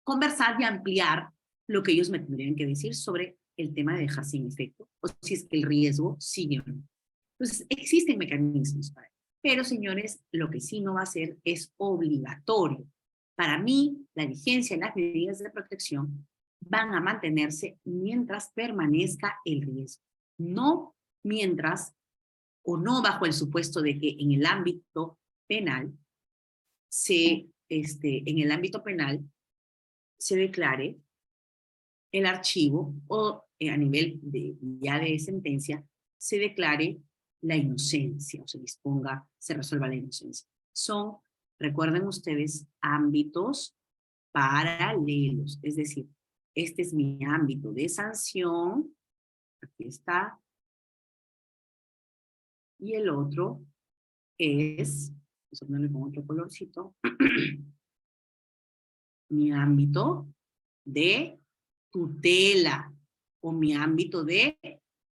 conversar y ampliar lo que ellos me tendrían que decir sobre el tema de dejar sin efecto, o si es que el riesgo sigue o no. Entonces, existen mecanismos para eso. Pero, señores, lo que sí no va a ser es obligatorio. Para mí, la vigencia de las medidas de protección van a mantenerse mientras permanezca el riesgo. No mientras, o no bajo el supuesto de que en el ámbito penal se declare el archivo o a nivel ya de sentencia se declare la inocencia o se resuelva la inocencia. Son, recuerden ustedes, ámbitos paralelos. Es decir, este es mi ámbito de sanción, aquí está, y el otro es, vamos a ponerle con otro colorcito, mi ámbito de tutela o mi ámbito de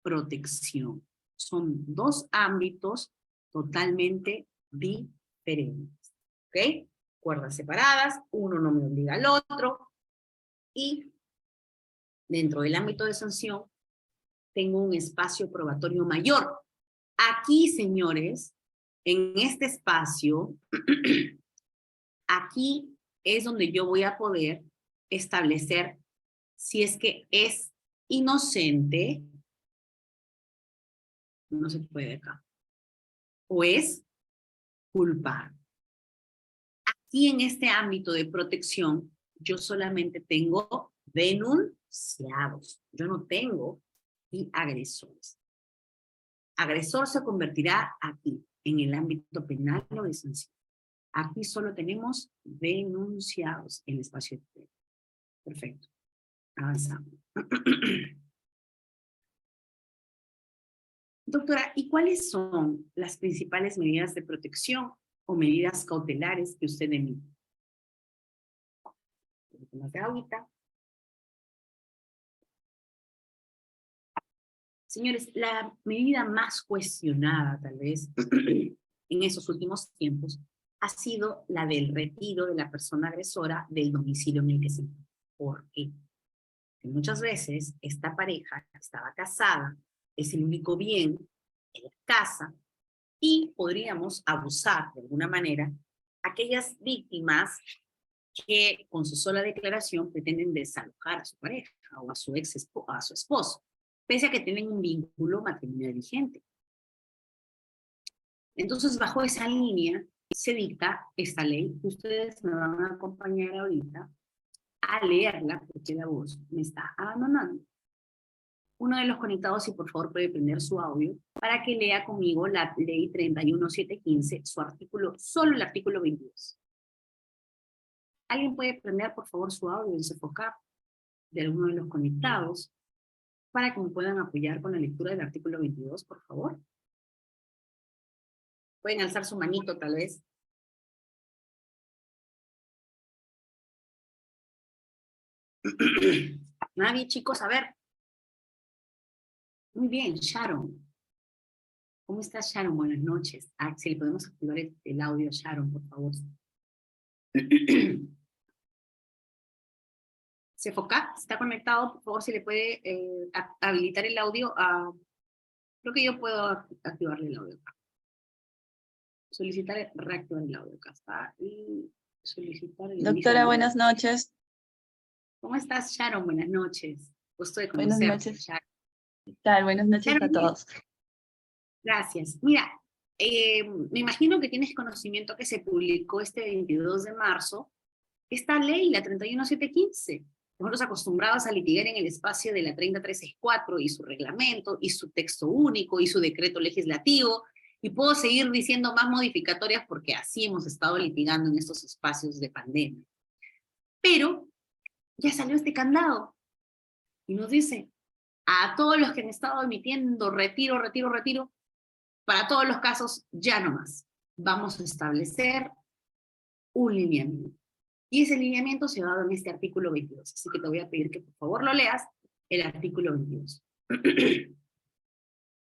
protección. Son dos ámbitos totalmente diferentes. ¿Ok? Cuerdas separadas, uno no me obliga al otro. Y dentro del ámbito de sanción, tengo un espacio probatorio mayor. Aquí, señores, en este espacio, aquí es donde yo voy a poder establecer si es que es inocente, no se puede acá, o es culpable. Aquí en este ámbito de protección, yo solamente tengo denunciados, yo no tengo agresores. agresor se convertirá aquí, en el ámbito penal o de sanción. Aquí solo tenemos denunciados en el espacio de prueba. Perfecto. Avanzamos. Doctora, ¿y cuáles son las principales medidas de protección o medidas cautelares que usted emite? Un poquito más de agüita. Señores, la medida más cuestionada, tal vez, en esos últimos tiempos, ha sido la del retiro de la persona agresora del domicilio en el que se encuentra. ¿Por qué? Porque muchas veces esta pareja estaba casada, es el único bien en la casa, y podríamos abusar de alguna manera aquellas víctimas que con su sola declaración pretenden desalojar a su pareja o a su a su esposo, pese a que tienen un vínculo matrimonial vigente. Entonces, bajo esa línea se dicta esta ley. Ustedes me van a acompañar ahorita a leerla, porque la voz me está abandonando. Uno de los conectados, si por favor puede prender su audio, para que lea conmigo la ley 31715, su artículo, solo el artículo 22. ¿Alguien puede prender por favor su audio y enfocar de alguno de los conectados para que me puedan apoyar con la lectura del artículo 22, por favor? Pueden alzar su manito, tal vez. Nadie, chicos, a ver. Muy bien, Sharon. ¿Cómo estás, Sharon? Buenas noches. Ah, si le podemos activar el audio a Sharon, por favor. ¿Sefoca? ¿Está conectado? Por favor, si le puede habilitar el audio. Creo que yo puedo activarle el audio acá. Solicitar reactivar el audio acá está. Y solicitar el Doctora, buenas noches. ¿Cómo estás, Sharon? Buenas noches. Gusto de Buenas conocerte, noches. Sharon. ¿Qué tal? Buenas noches Sharon, a todos. gracias. Mira, me imagino que tienes conocimiento que se publicó este 22 de marzo esta ley, la 31715. Nosotros acostumbrados a litigar en el espacio de la 30364 y su reglamento, y su texto único, y su decreto legislativo, y puedo seguir diciendo más modificatorias porque así hemos estado litigando en estos espacios de pandemia. Pero ya salió este candado y nos dice a todos los que han estado emitiendo retiro, para todos los casos ya no más. Vamos a establecer un lineamiento. Y ese lineamiento se ha dado en este artículo 22. Así que te voy a pedir que por favor lo leas, el artículo 22.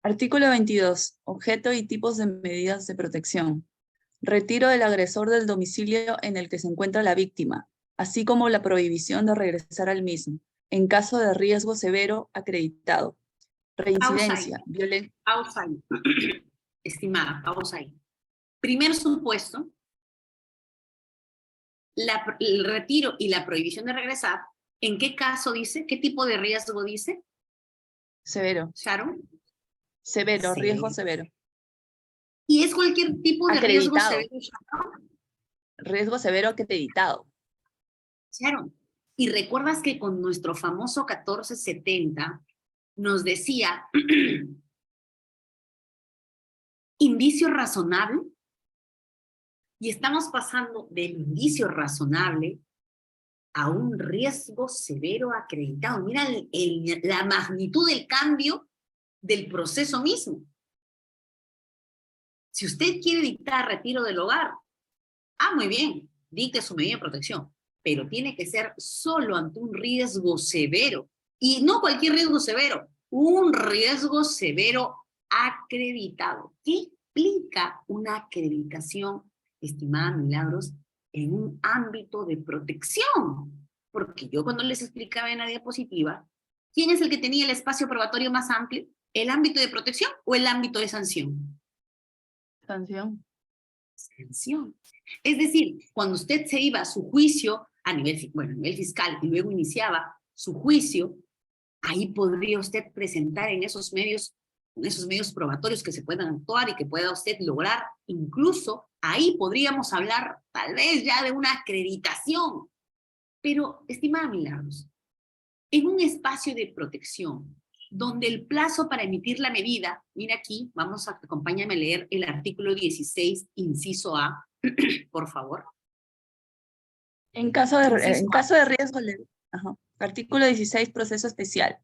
Artículo 22. Objeto y tipos de medidas de protección. Retiro del agresor del domicilio en el que se encuentra la víctima, así como la prohibición de regresar al mismo, en caso de riesgo severo acreditado. Reincidencia, violencia. Pausa ahí. Estimada, pausa ahí. Primer supuesto, el retiro y la prohibición de regresar, ¿en qué caso dice? ¿Qué tipo de riesgo dice? Severo. Sharon. Severo, Sí. Riesgo severo. ¿Y es cualquier tipo de Acreditado. riesgo severo, Sharon? Riesgo severo acreditado. Sharon, ¿y recuerdas que con nuestro famoso 1470 nos decía indicio razonable? Y estamos pasando del indicio razonable a un riesgo severo acreditado. Mira la magnitud del cambio del proceso mismo. Si usted quiere dictar retiro del hogar, muy bien, dicte su medida de protección, pero tiene que ser solo ante un riesgo severo, y no cualquier riesgo severo, un riesgo severo acreditado. ¿Qué implica una acreditación, estimada Milagros, en un ámbito de protección? Porque yo cuando les explicaba en la diapositiva, ¿quién es el que tenía el espacio probatorio más amplio? ¿El ámbito de protección o el ámbito de sanción? Sanción. Sanción. Es decir, cuando usted se iba a su juicio a nivel fiscal y luego iniciaba su juicio, ahí podría usted presentar en esos medios probatorios que se puedan actuar y que pueda usted lograr, incluso ahí podríamos hablar tal vez ya de una acreditación. Pero, estimada Milagros, en un espacio de protección, donde el plazo para emitir la medida, mira aquí, acompáñame a leer el artículo 16, inciso A, por favor. En caso de Inciso riesgo leve. Ajá. Artículo 16, proceso especial.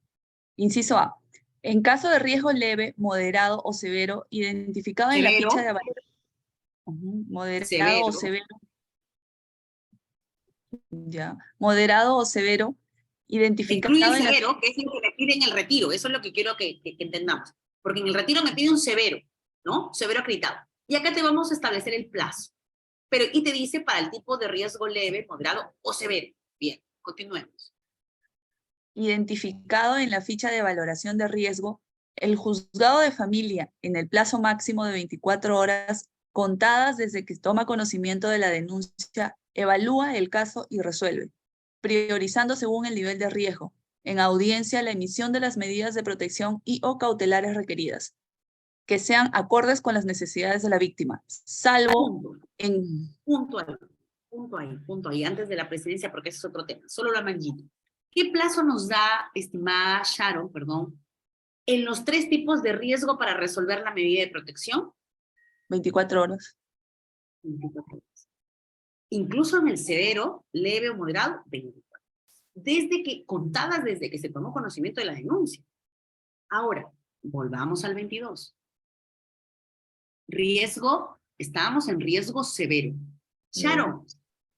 Inciso A. En caso de riesgo leve, moderado o severo, identificado en la ficha de valoración. Moderado o severo. Ya. Moderado o severo, identificado incluye el en la... severo, que es lo que me pide en el retiro. Eso es lo que quiero que entendamos. Porque en el retiro me pide un severo, ¿no? Severo acreditado. Y acá te vamos a establecer el plazo. Pero, y te dice para el tipo de riesgo leve, moderado o severo. Bien, continuemos. Identificado en la ficha de valoración de riesgo, el juzgado de familia, en el plazo máximo de 24 horas, contadas desde que toma conocimiento de la denuncia, evalúa el caso y resuelve, priorizando según el nivel de riesgo, en audiencia la emisión de las medidas de protección y o cautelares requeridas, que sean acordes con las necesidades de la víctima, salvo en... Punto ahí, antes de la presidencia, porque ese es otro tema, solo la manguito. ¿Qué plazo nos da, estimada Sharon, en los 3 tipos de riesgo para resolver la medida de protección? 24 horas. 24 horas. Incluso en el severo, leve o moderado, 24 horas. Contadas desde que se tomó conocimiento de la denuncia. Ahora, volvamos al 22. Riesgo, estábamos en riesgo severo. Sharon,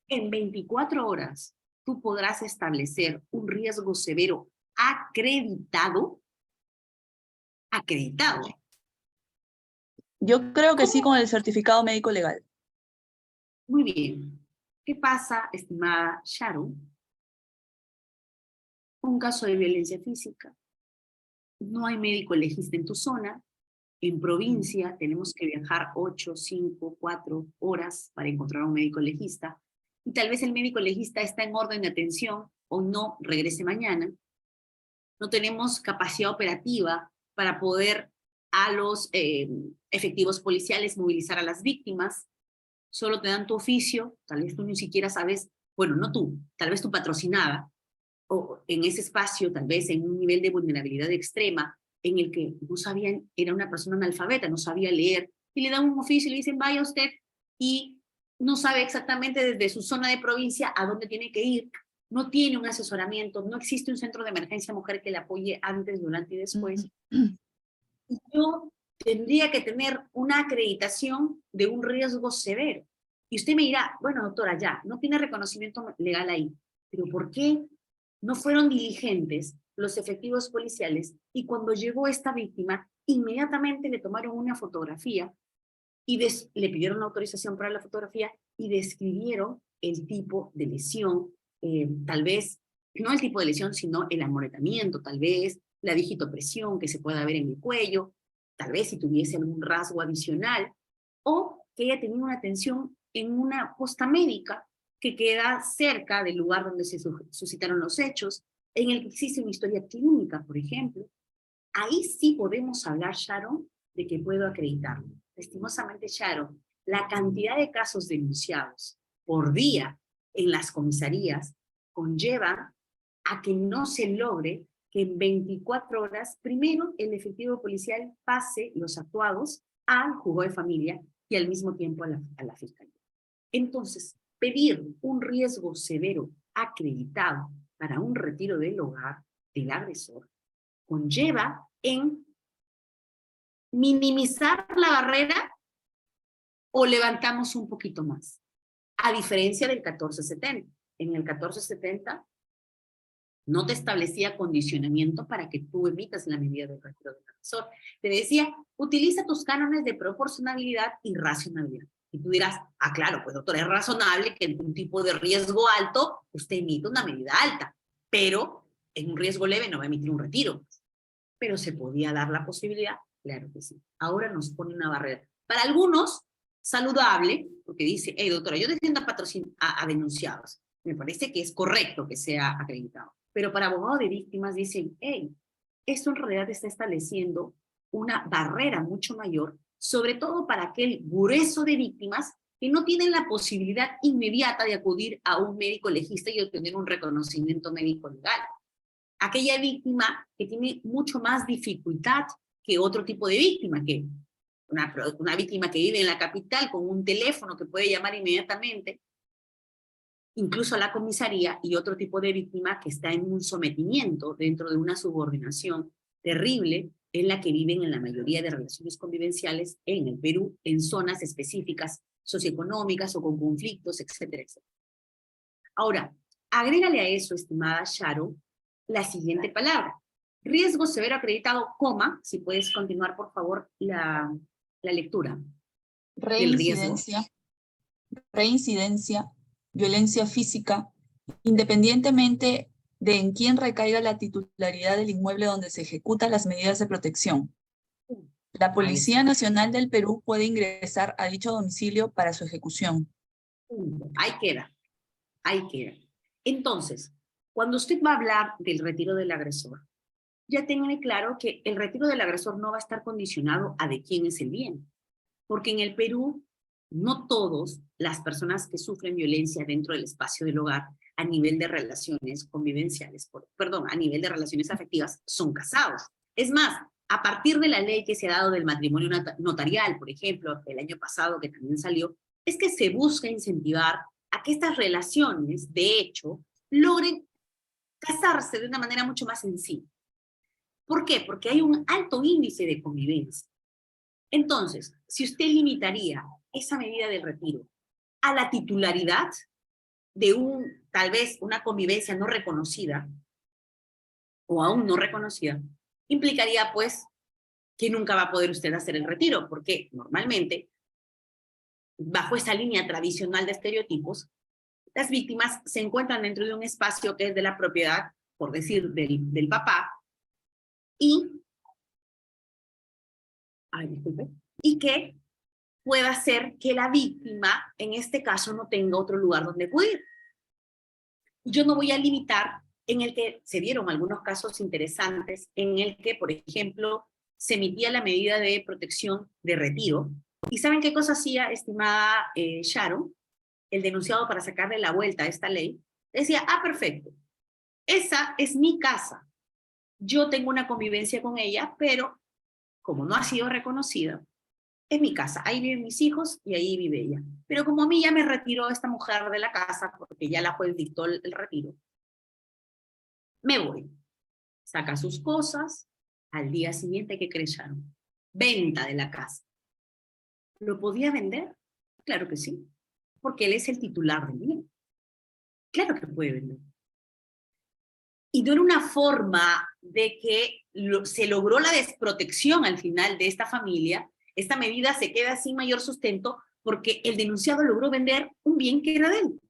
en 24 horas, tú podrás establecer un riesgo severo acreditado. Acreditado. Yo creo que ¿Cómo? sí, con el certificado médico legal. Muy bien. ¿Qué pasa, estimada Sharon? Un caso de violencia física. No hay médico legista en tu zona. En provincia tenemos que viajar 8, 5, 4 horas para encontrar a un médico legista. Y tal vez el médico legista está en orden de atención o no, regrese mañana. No tenemos capacidad operativa para poder a los efectivos policiales movilizar a las víctimas. Solo te dan tu oficio, tal vez tú ni siquiera sabes, bueno, no tú, tal vez tu patrocinada, o en ese espacio, tal vez en un nivel de vulnerabilidad extrema, en el que no sabían, era una persona analfabeta, no sabía leer, y le dan un oficio y le dicen, vaya usted, y no sabe exactamente desde su zona de provincia a dónde tiene que ir, no tiene un asesoramiento, no existe un centro de emergencia mujer que le apoye antes, durante y después. Y yo tendría que tener una acreditación de un riesgo severo. Y usted me dirá, bueno, doctora, ya, no tiene reconocimiento legal ahí, pero ¿por qué no fueron diligentes los efectivos policiales? Y cuando llegó esta víctima, inmediatamente le tomaron una fotografía y le pidieron la autorización para la fotografía y describieron el tipo de lesión, tal vez, no el tipo de lesión, sino el amoretamiento, tal vez, la digitopresión que se pueda ver en el cuello, tal vez si tuviese algún rasgo adicional, o que ella tenía una atención en una posta médica que queda cerca del lugar donde se suscitaron los hechos, en el que existe una historia clínica, por ejemplo. Ahí sí podemos hablar, Sharon, de que puedo acreditarlo. Lastimosamente, Sharon, la cantidad de casos denunciados por día en las comisarías conlleva a que no se logre que en 24 horas, primero, el efectivo policial pase los actuados al juzgado de familia y al mismo tiempo a la fiscalía. Entonces, pedir un riesgo severo acreditado para un retiro del hogar del agresor conlleva en minimizar la barrera o levantamos un poquito más. A diferencia del 1470. En el 1470 no te establecía condicionamiento para que tú emitas la medida de retiro del agresor. Te decía, utiliza tus cánones de proporcionalidad y racionalidad. Y tú dirás, ah, claro, pues doctor, es razonable que en un tipo de riesgo alto usted emita una medida alta, pero en un riesgo leve no va a emitir un retiro. Pero se podía dar la posibilidad, claro que sí. Ahora nos pone una barrera. Para algunos, saludable, porque dice, hey, doctora, yo defiendo a denunciados. Me parece que es correcto que sea acreditado. Pero para abogados de víctimas dicen, hey, esto en realidad está estableciendo una barrera mucho mayor, sobre todo para aquel grueso de víctimas que no tienen la posibilidad inmediata de acudir a un médico legista y obtener un reconocimiento médico legal. aquella víctima que tiene mucho más dificultad que otro tipo de víctima, que una víctima que vive en la capital con un teléfono que puede llamar inmediatamente, incluso a la comisaría, y otro tipo de víctima que está en un sometimiento dentro de una subordinación terrible en la que viven en la mayoría de relaciones convivenciales en el Perú, en zonas específicas socioeconómicas o con conflictos, etcétera, etcétera. Ahora, agrégale a eso, estimada Sharon, la siguiente palabra. Riesgo severo acreditado, coma, si puedes continuar, por favor, la lectura del riesgo. Reincidencia, violencia física, independientemente de en quién recaiga la titularidad del inmueble donde se ejecutan las medidas de protección. La Policía Nacional del Perú puede ingresar a dicho domicilio para su ejecución. Ahí queda, ahí queda. Entonces, cuando usted va a hablar del retiro del agresor, ya tenga claro que el retiro del agresor no va a estar condicionado a de quién es el bien. Porque en el Perú, no todas las personas que sufren violencia dentro del espacio del hogar a nivel de relaciones convivenciales, a nivel de relaciones afectivas, son casados. Es más, a partir de la ley que se ha dado del matrimonio notarial, por ejemplo, el año pasado que también salió, es que se busca incentivar a que estas relaciones, de hecho, logren casarse de una manera mucho más sencilla. ¿Por qué? Porque hay un alto índice de convivencia. Entonces, si usted limitaría esa medida del retiro a la titularidad de tal vez una convivencia no reconocida o aún no reconocida, implicaría pues que nunca va a poder usted hacer el retiro, porque normalmente, bajo esa línea tradicional de estereotipos, las víctimas se encuentran dentro de un espacio que es de la propiedad, por decir, del papá, y que pueda hacer que la víctima, en este caso, no tenga otro lugar donde acudir. Yo no voy a limitar en el que se dieron algunos casos interesantes en el que, por ejemplo, se emitía la medida de protección de retiro. ¿Y saben qué cosa hacía, estimada Sharon? El denunciado, para sacarle la vuelta a esta ley, decía, perfecto, esa es mi casa. Yo tengo una convivencia con ella, pero como no ha sido reconocida, es mi casa, ahí viven mis hijos y ahí vive ella. Pero como a mí ya me retiró esta mujer de la casa, porque ya la juez dictó el retiro, me voy. Saca sus cosas, al día siguiente, ¿qué creyeron? Venta de la casa. ¿Lo podía vender? Claro que sí, porque él es el titular del bien. Claro que puede vender. Y no era una forma de que se logró la desprotección al final de esta familia. Esta medida se queda sin mayor sustento porque el denunciado logró vender un bien que era de él.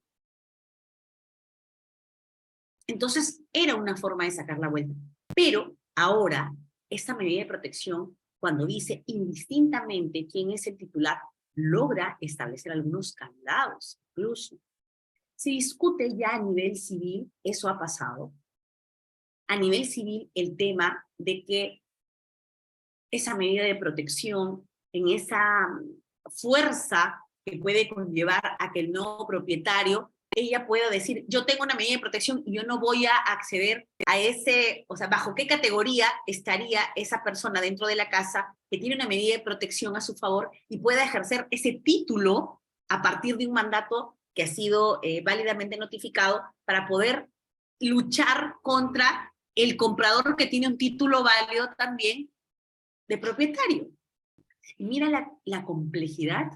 Entonces, era una forma de sacar la vuelta. Pero ahora, esta medida de protección, cuando dice indistintamente quién es el titular, logra establecer algunos candados, incluso. Se discute ya a nivel civil, eso ha pasado. A nivel civil, el tema de que esa medida de protección, en esa fuerza que puede conllevar a que el nuevo propietario, ella pueda decir, yo tengo una medida de protección y yo no voy a acceder a ese, o sea, ¿bajo qué categoría estaría esa persona dentro de la casa que tiene una medida de protección a su favor y pueda ejercer ese título a partir de un mandato que ha sido válidamente notificado para poder luchar contra el comprador que tiene un título válido también de propietario? Y mira la complejidad,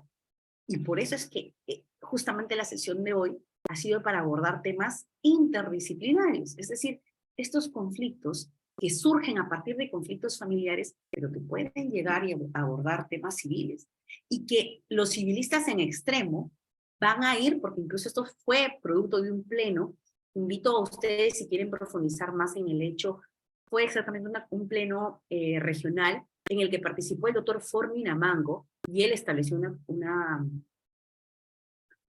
y por eso es que justamente la sesión de hoy ha sido para abordar temas interdisciplinarios, es decir, estos conflictos que surgen a partir de conflictos familiares, pero que pueden llegar a abordar temas civiles, y que los civilistas en extremo van a ir, porque incluso esto fue producto de un pleno. Invito a ustedes, si quieren profundizar más en el hecho, fue exactamente un pleno regional en el que participó el doctor Formina Mango, y él estableció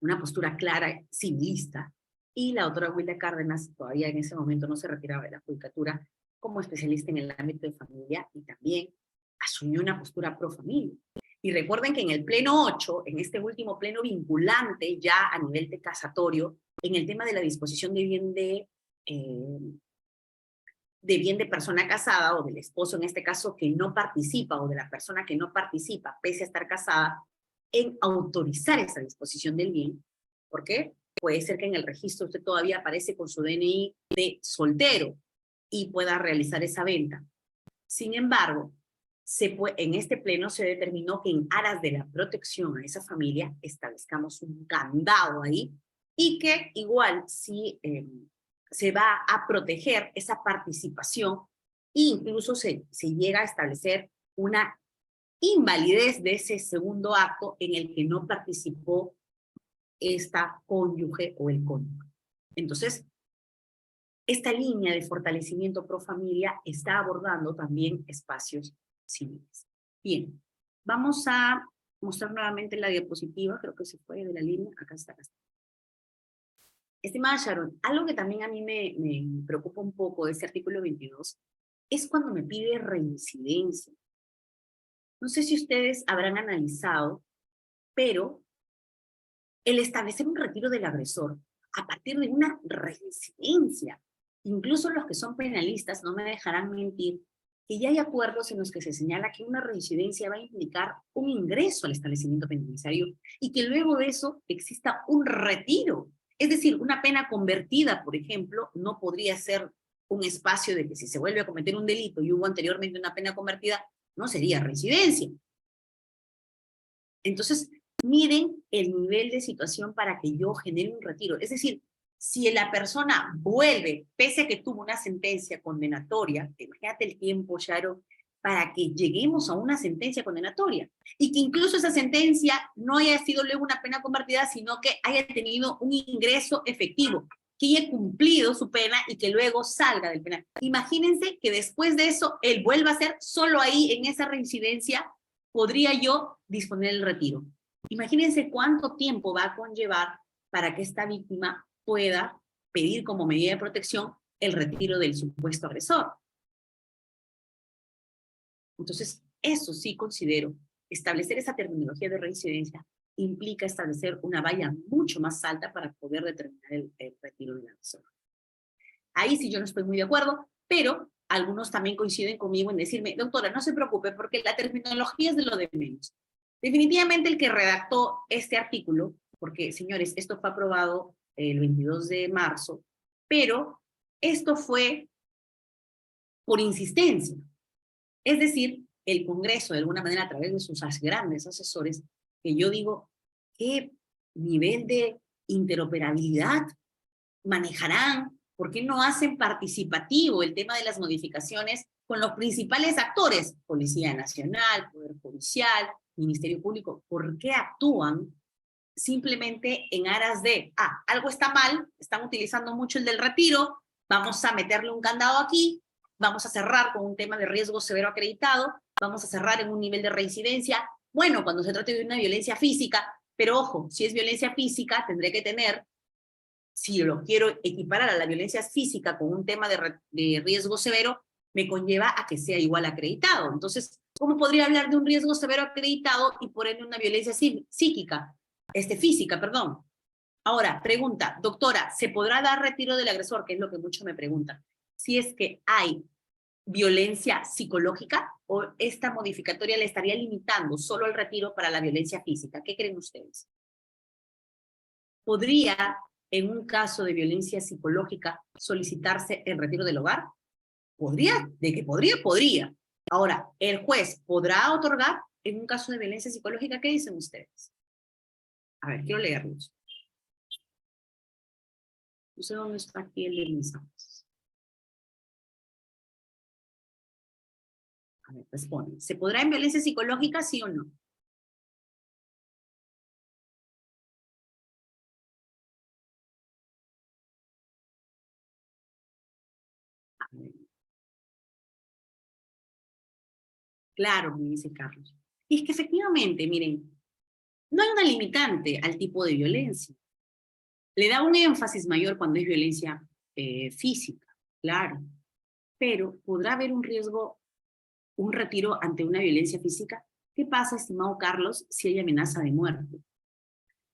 una postura clara, civilista, y la doctora Wilda Cárdenas, todavía en ese momento no se retiraba de la judicatura, como especialista en el ámbito de familia, y también asumió una postura pro familia. Y recuerden que en el pleno 8, en este último pleno vinculante ya a nivel de casatorio, en el tema de la disposición de bien de bien de persona casada, o del esposo en este caso, que no participa, o de la persona que no participa, pese a estar casada, en autorizar esa disposición del bien. ¿Por qué? Puede ser que en el registro usted todavía aparece con su DNI de soltero y pueda realizar esa venta. Sin embargo, en este pleno se determinó que en aras de la protección a esa familia establezcamos un candado ahí y que igual si se va a proteger esa participación e incluso se llega a establecer una invalidez de ese segundo acto en el que no participó esta cónyuge o el cónyuge. Entonces, esta línea de fortalecimiento pro familia está abordando también espacios civiles. Bien, vamos a mostrar nuevamente la diapositiva, creo que se fue de la línea, acá está. Estimada Sharon, algo que también a mí me preocupa un poco de este artículo 22 es cuando me pide reincidencia. No sé si ustedes habrán analizado, pero el establecer un retiro del agresor a partir de una reincidencia, incluso los que son penalistas no me dejarán mentir, que ya hay acuerdos en los que se señala que una reincidencia va a implicar un ingreso al establecimiento penitenciario y que luego de eso exista un retiro. Es decir, una pena convertida, por ejemplo, no podría ser un espacio de que si se vuelve a cometer un delito y hubo anteriormente una pena convertida, no sería reincidencia. Entonces, miren el nivel de situación para que yo genere un retiro. Es decir, si la persona vuelve, pese a que tuvo una sentencia condenatoria, imagínate el tiempo, Sharon, para que lleguemos a una sentencia condenatoria. Y que incluso esa sentencia no haya sido luego una pena convertida, sino que haya tenido un ingreso efectivo, que haya cumplido su pena y que luego salga del penal. Imagínense que después de eso, él vuelva a ser solo ahí, en esa reincidencia, podría yo disponer el retiro. Imagínense cuánto tiempo va a conllevar para que esta víctima pueda pedir como medida de protección el retiro del supuesto agresor. Entonces, eso sí considero, establecer esa terminología de reincidencia implica establecer una valla mucho más alta para poder determinar el retiro del agresor. Ahí sí yo no estoy muy de acuerdo, pero algunos también coinciden conmigo en decirme, doctora, no se preocupe porque la terminología es de lo de menos. Definitivamente el que redactó este artículo, porque señores, esto fue aprobado el 22 de marzo, pero esto fue por insistencia. Es decir, el Congreso, de alguna manera, a través de sus grandes asesores, que yo digo, ¿qué nivel de interoperabilidad manejarán? ¿Por qué no hacen participativo el tema de las modificaciones con los principales actores? Policía Nacional, Poder Judicial, Ministerio Público. ¿Por qué actúan simplemente en aras de, algo está mal, están utilizando mucho el del retiro, vamos a meterle un candado aquí, vamos a cerrar con un tema de riesgo severo acreditado, vamos a cerrar en un nivel de reincidencia? Bueno, cuando se trate de una violencia física, pero ojo, si es violencia física, tendré que tener, si lo quiero equiparar a la violencia física con un tema de riesgo severo, me conlleva a que sea igual acreditado. Entonces, ¿cómo podría hablar de un riesgo severo acreditado y por ende una violencia física, perdón? Ahora, pregunta, doctora, ¿se podrá dar retiro del agresor? Que es lo que muchos me preguntan. Si es que hay violencia psicológica o esta modificatoria le estaría limitando solo el retiro para la violencia física. ¿Qué creen ustedes? ¿Podría, en un caso de violencia psicológica, solicitarse el retiro del hogar? ¿Podría? ¿De que podría? Podría. Ahora, ¿el juez podrá otorgar en un caso de violencia psicológica? ¿Qué dicen ustedes? A ver, quiero leerlos. No sé dónde está aquí el de mis ojos. A ver, responden. ¿Se podrá en violencia psicológica, sí o no? A ver. Claro, me dice Carlos. Y es que efectivamente, miren, no hay una limitante al tipo de violencia. Le da un énfasis mayor cuando es violencia física, claro. Pero ¿podrá haber un riesgo, un retiro ante una violencia física? ¿Qué pasa, estimado Carlos, si hay amenaza de muerte?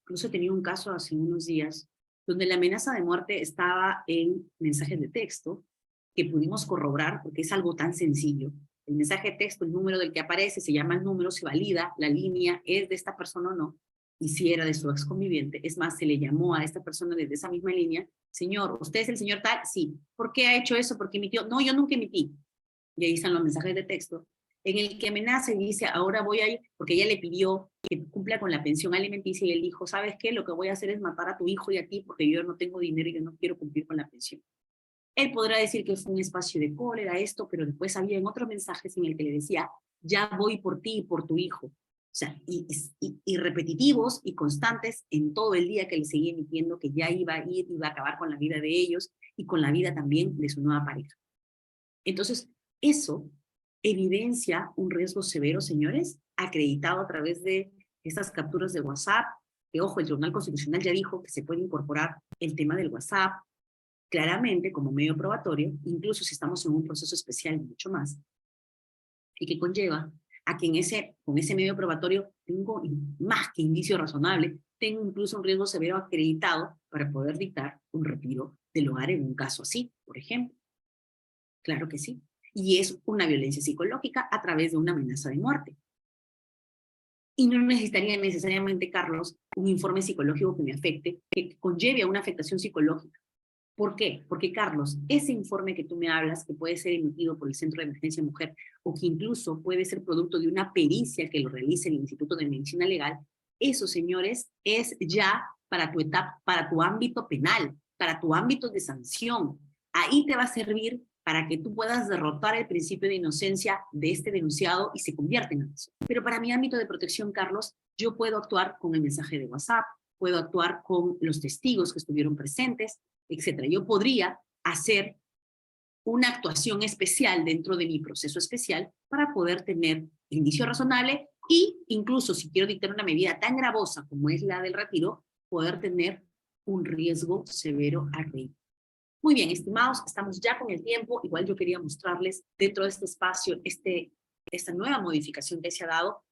Incluso he tenido un caso hace unos días donde la amenaza de muerte estaba en mensajes de texto que pudimos corroborar, porque es algo tan sencillo. El mensaje de texto, el número del que aparece, se llama el número, se valida, la línea es de esta persona o no, y si era de su ex conviviente. Es más, se le llamó a esta persona desde esa misma línea: señor, ¿usted es el señor tal? Sí. ¿Por qué ha hecho eso? ¿Por qué emitió? No, yo nunca emití. Y ahí están los mensajes de texto, en el que amenaza y dice: ahora voy a ir, porque ella le pidió que cumpla con la pensión alimenticia, y él dijo: ¿sabes qué? Lo que voy a hacer es matar a tu hijo y a ti, porque yo no tengo dinero y yo no quiero cumplir con la pensión. Él podrá decir que fue un espacio de cólera esto, pero después había en otros mensajes en el que le decía: ya voy por ti y por tu hijo. O sea, y repetitivos y constantes en todo el día, que le seguía emitiendo que ya iba a ir, iba a acabar con la vida de ellos y con la vida también de su nueva pareja. Entonces, eso evidencia un riesgo severo, señores, acreditado a través de estas capturas de WhatsApp, que, ojo, el Tribunal Constitucional ya dijo que se puede incorporar el tema del WhatsApp claramente como medio probatorio, incluso si estamos en un proceso especial y mucho más, y que conlleva a que con ese medio probatorio tengo más que indicio razonable, tengo incluso un riesgo severo acreditado para poder dictar un retiro del hogar en un caso así, por ejemplo. Claro que sí. Y es una violencia psicológica a través de una amenaza de muerte. Y no necesitaría necesariamente, Carlos, un informe psicológico que me afecte, que conlleve a una afectación psicológica. ¿Por qué? Porque, Carlos, ese informe que tú me hablas, que puede ser emitido por el Centro de Emergencia Mujer, o que incluso puede ser producto de una pericia que lo realice el Instituto de Medicina Legal, eso, señores, es ya para tu etapa, para tu ámbito penal, para tu ámbito de sanción. Ahí te va a servir para que tú puedas derrotar el principio de inocencia de este denunciado y se convierta en eso. Pero para mi ámbito de protección, Carlos, yo puedo actuar con el mensaje de WhatsApp, puedo actuar con los testigos que estuvieron presentes, etcétera. Yo podría hacer una actuación especial dentro de mi proceso especial para poder tener indicio razonable, y incluso si quiero dictar una medida tan gravosa como es la del retiro, poder tener un riesgo severo a reír. Muy bien, estimados, estamos ya con el tiempo. Igual yo quería mostrarles dentro de este espacio esta nueva modificación que se ha dado.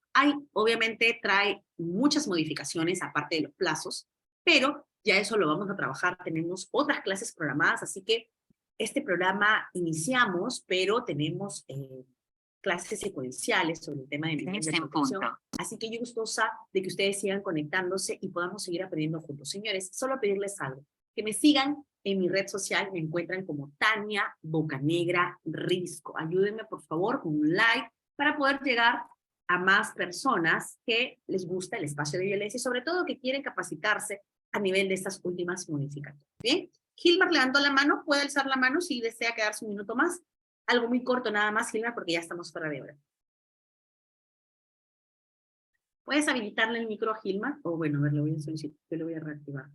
Obviamente trae muchas modificaciones aparte de los plazos, pero ya eso lo vamos a trabajar. Tenemos otras clases programadas, así que este programa iniciamos, pero tenemos clases secuenciales sobre el tema de emergencia y protección. Así que yo gustosa de que ustedes sigan conectándose y podamos seguir aprendiendo juntos. Señores, solo pedirles algo: que me sigan en mi red social, me encuentran como Tania Bocanegra Risco. Ayúdenme, por favor, con un like para poder llegar a más personas que les gusta el espacio de violencia y sobre todo que quieren capacitarse a nivel de estas últimas modificaciones. ¿Bien? Gilmar levantó la mano, puede alzar la mano si desea quedarse un minuto más. Algo muy corto nada más, Gilmar, porque ya estamos fuera de hora. ¿Puedes habilitarle el micro a Gilmar? O bueno, a ver, lo voy a solicitar, yo lo voy a reactivar.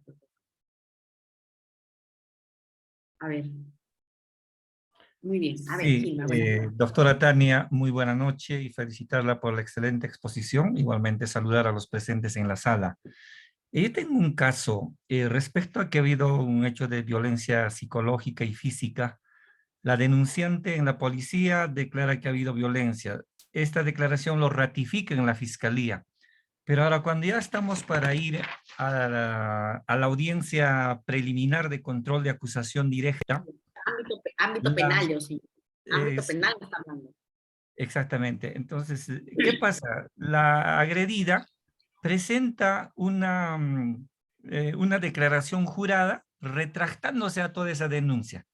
A ver. Muy bien. A ver, Sí, Gilmar, doctora Tania, muy buena noche y felicitarla por la excelente exposición. Igualmente saludar a los presentes en la sala. Yo tengo un caso respecto a que ha habido un hecho de violencia psicológica y física. La denunciante en la policía declara que ha habido violencia. Esta declaración lo ratifica en la fiscalía. Pero ahora, cuando ya estamos para ir a la audiencia preliminar de control de acusación directa, ámbito penal, yo sí. Ámbito sí, penal me está hablando. exactamente. Entonces, ¿qué pasa? La agredida presenta una declaración jurada retractándose a toda esa denuncia.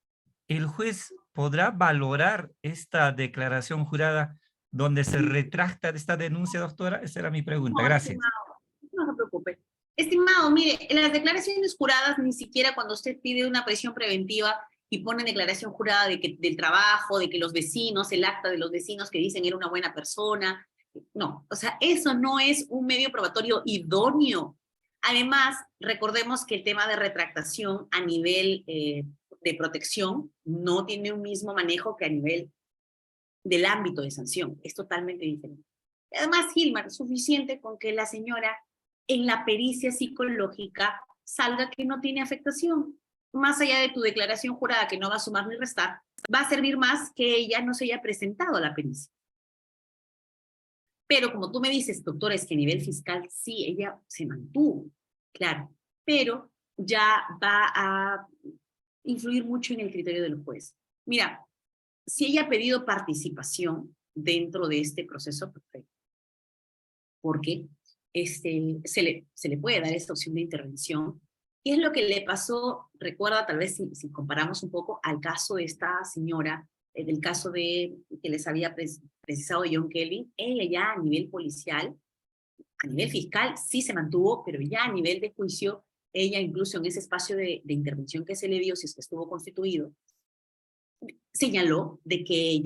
¿El juez podrá valorar esta declaración jurada donde se retracta de esta denuncia, doctora? Esa era mi pregunta. No, Gracias. estimado, no se preocupe. Estimado, mire, en las declaraciones juradas, ni siquiera cuando usted pide una prisión preventiva y pone declaración jurada de que, del trabajo, de que los vecinos, el acta de los vecinos que dicen era una buena persona, no, o sea, eso no es un medio probatorio idóneo. Además, recordemos que el tema de retractación a nivel de protección no tiene un mismo manejo que a nivel del ámbito de sanción, es totalmente diferente. Además, Gilmar, es suficiente con que la señora en la pericia psicológica salga que no tiene afectación. Más allá de tu declaración jurada que no va a sumar ni restar, va a servir más que ella no se haya presentado a la pericia. Pero como tú me dices, doctora, es que a nivel fiscal sí, ella se mantuvo, claro, pero ya va a influir mucho en el criterio del juez. Mira, si ella ha pedido participación dentro de este proceso, perfecto. Porque se le puede dar esta opción de intervención. ¿Qué es lo que le pasó? Recuerda, tal vez si comparamos un poco al caso de esta señora, del caso que les había precisado John Kelvin, ella ya a nivel policial, a nivel fiscal sí se mantuvo, pero ya a nivel de juicio, ella incluso en ese espacio de intervención que se le dio, si es que estuvo constituido, señaló de que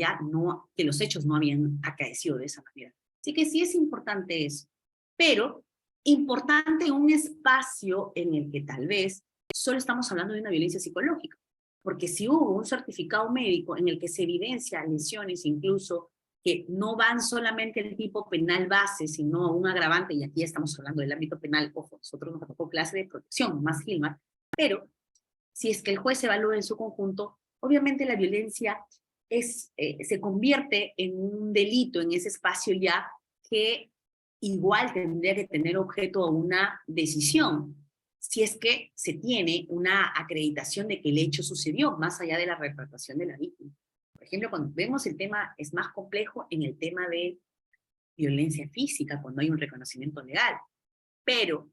los hechos no habían acaecido de esa manera. Así que sí es importante eso, pero importante un espacio en el que tal vez solo estamos hablando de una violencia psicológica, porque si hubo un certificado médico en el que se evidencia lesiones incluso que no van solamente al tipo penal base, sino a un agravante, y aquí ya estamos hablando del ámbito penal, ojo, nosotros nos tocó clase de protección, más Gilmar, pero si es que el juez evalúa en su conjunto, obviamente la violencia se convierte en un delito en ese espacio ya que igual tendría que tener objeto a una decisión, si es que se tiene una acreditación de que el hecho sucedió, más allá de la retratación de la víctima. Por ejemplo, cuando vemos el tema, es más complejo en el tema de violencia física, cuando hay un reconocimiento legal, pero,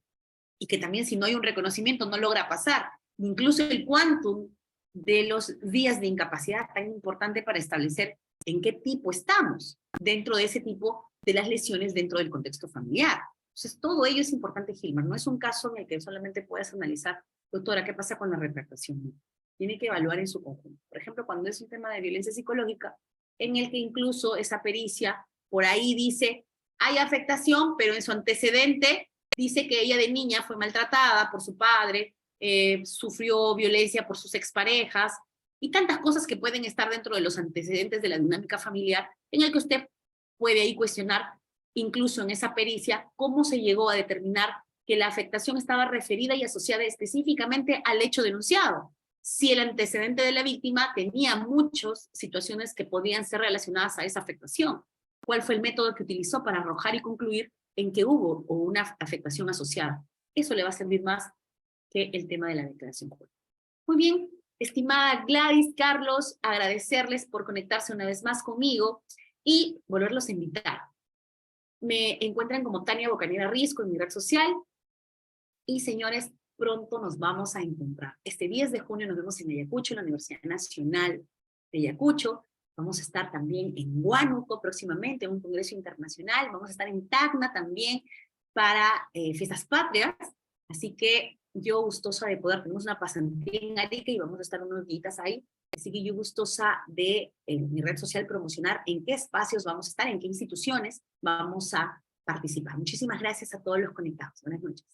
y que también si no hay un reconocimiento no logra pasar, incluso el quantum de los días de incapacidad tan importante para establecer en qué tipo estamos dentro de ese tipo de las lesiones dentro del contexto familiar. Entonces, todo ello es importante, Gilmar. No es un caso en el que solamente puedas analizar, doctora, ¿qué pasa con la retractación? Tiene que evaluar en su conjunto. Por ejemplo, cuando es un tema de violencia psicológica, en el que incluso esa pericia por ahí dice, hay afectación, pero en su antecedente dice que ella de niña fue maltratada por su padre, sufrió violencia por sus exparejas, y tantas cosas que pueden estar dentro de los antecedentes de la dinámica familiar, en el que usted puede ahí cuestionar, incluso en esa pericia, cómo se llegó a determinar que la afectación estaba referida y asociada específicamente al hecho denunciado, si el antecedente de la víctima tenía muchas situaciones que podían ser relacionadas a esa afectación. ¿Cuál fue el método que utilizó para arrojar y concluir en que hubo una afectación asociada? Eso le va a servir más que el tema de la declaración jurada. Muy bien, estimada Gladys, Carlos, agradecerles por conectarse una vez más conmigo y volverlos a invitar. Me encuentran como Tania Bocanera Risco en mi red social. Y señores, pronto nos vamos a encontrar. Este 10 de junio nos vemos en Ayacucho, en la Universidad Nacional de Ayacucho. Vamos a estar también en Huánuco próximamente, en un congreso internacional. Vamos a estar en Tacna también para Fiestas Patrias. Así que yo gustosa de poder, tenemos una pasantía en Arica y vamos a estar unos días ahí. Así que yo gustosa de, en mi red social, promocionar en qué espacios vamos a estar, en qué instituciones vamos a participar. Muchísimas gracias a todos los conectados. Buenas noches.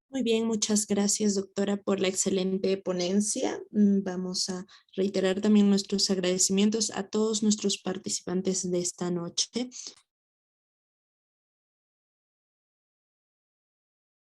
Muy bien, muchas gracias, doctora, por la excelente ponencia. Vamos a reiterar también nuestros agradecimientos a todos nuestros participantes de esta noche.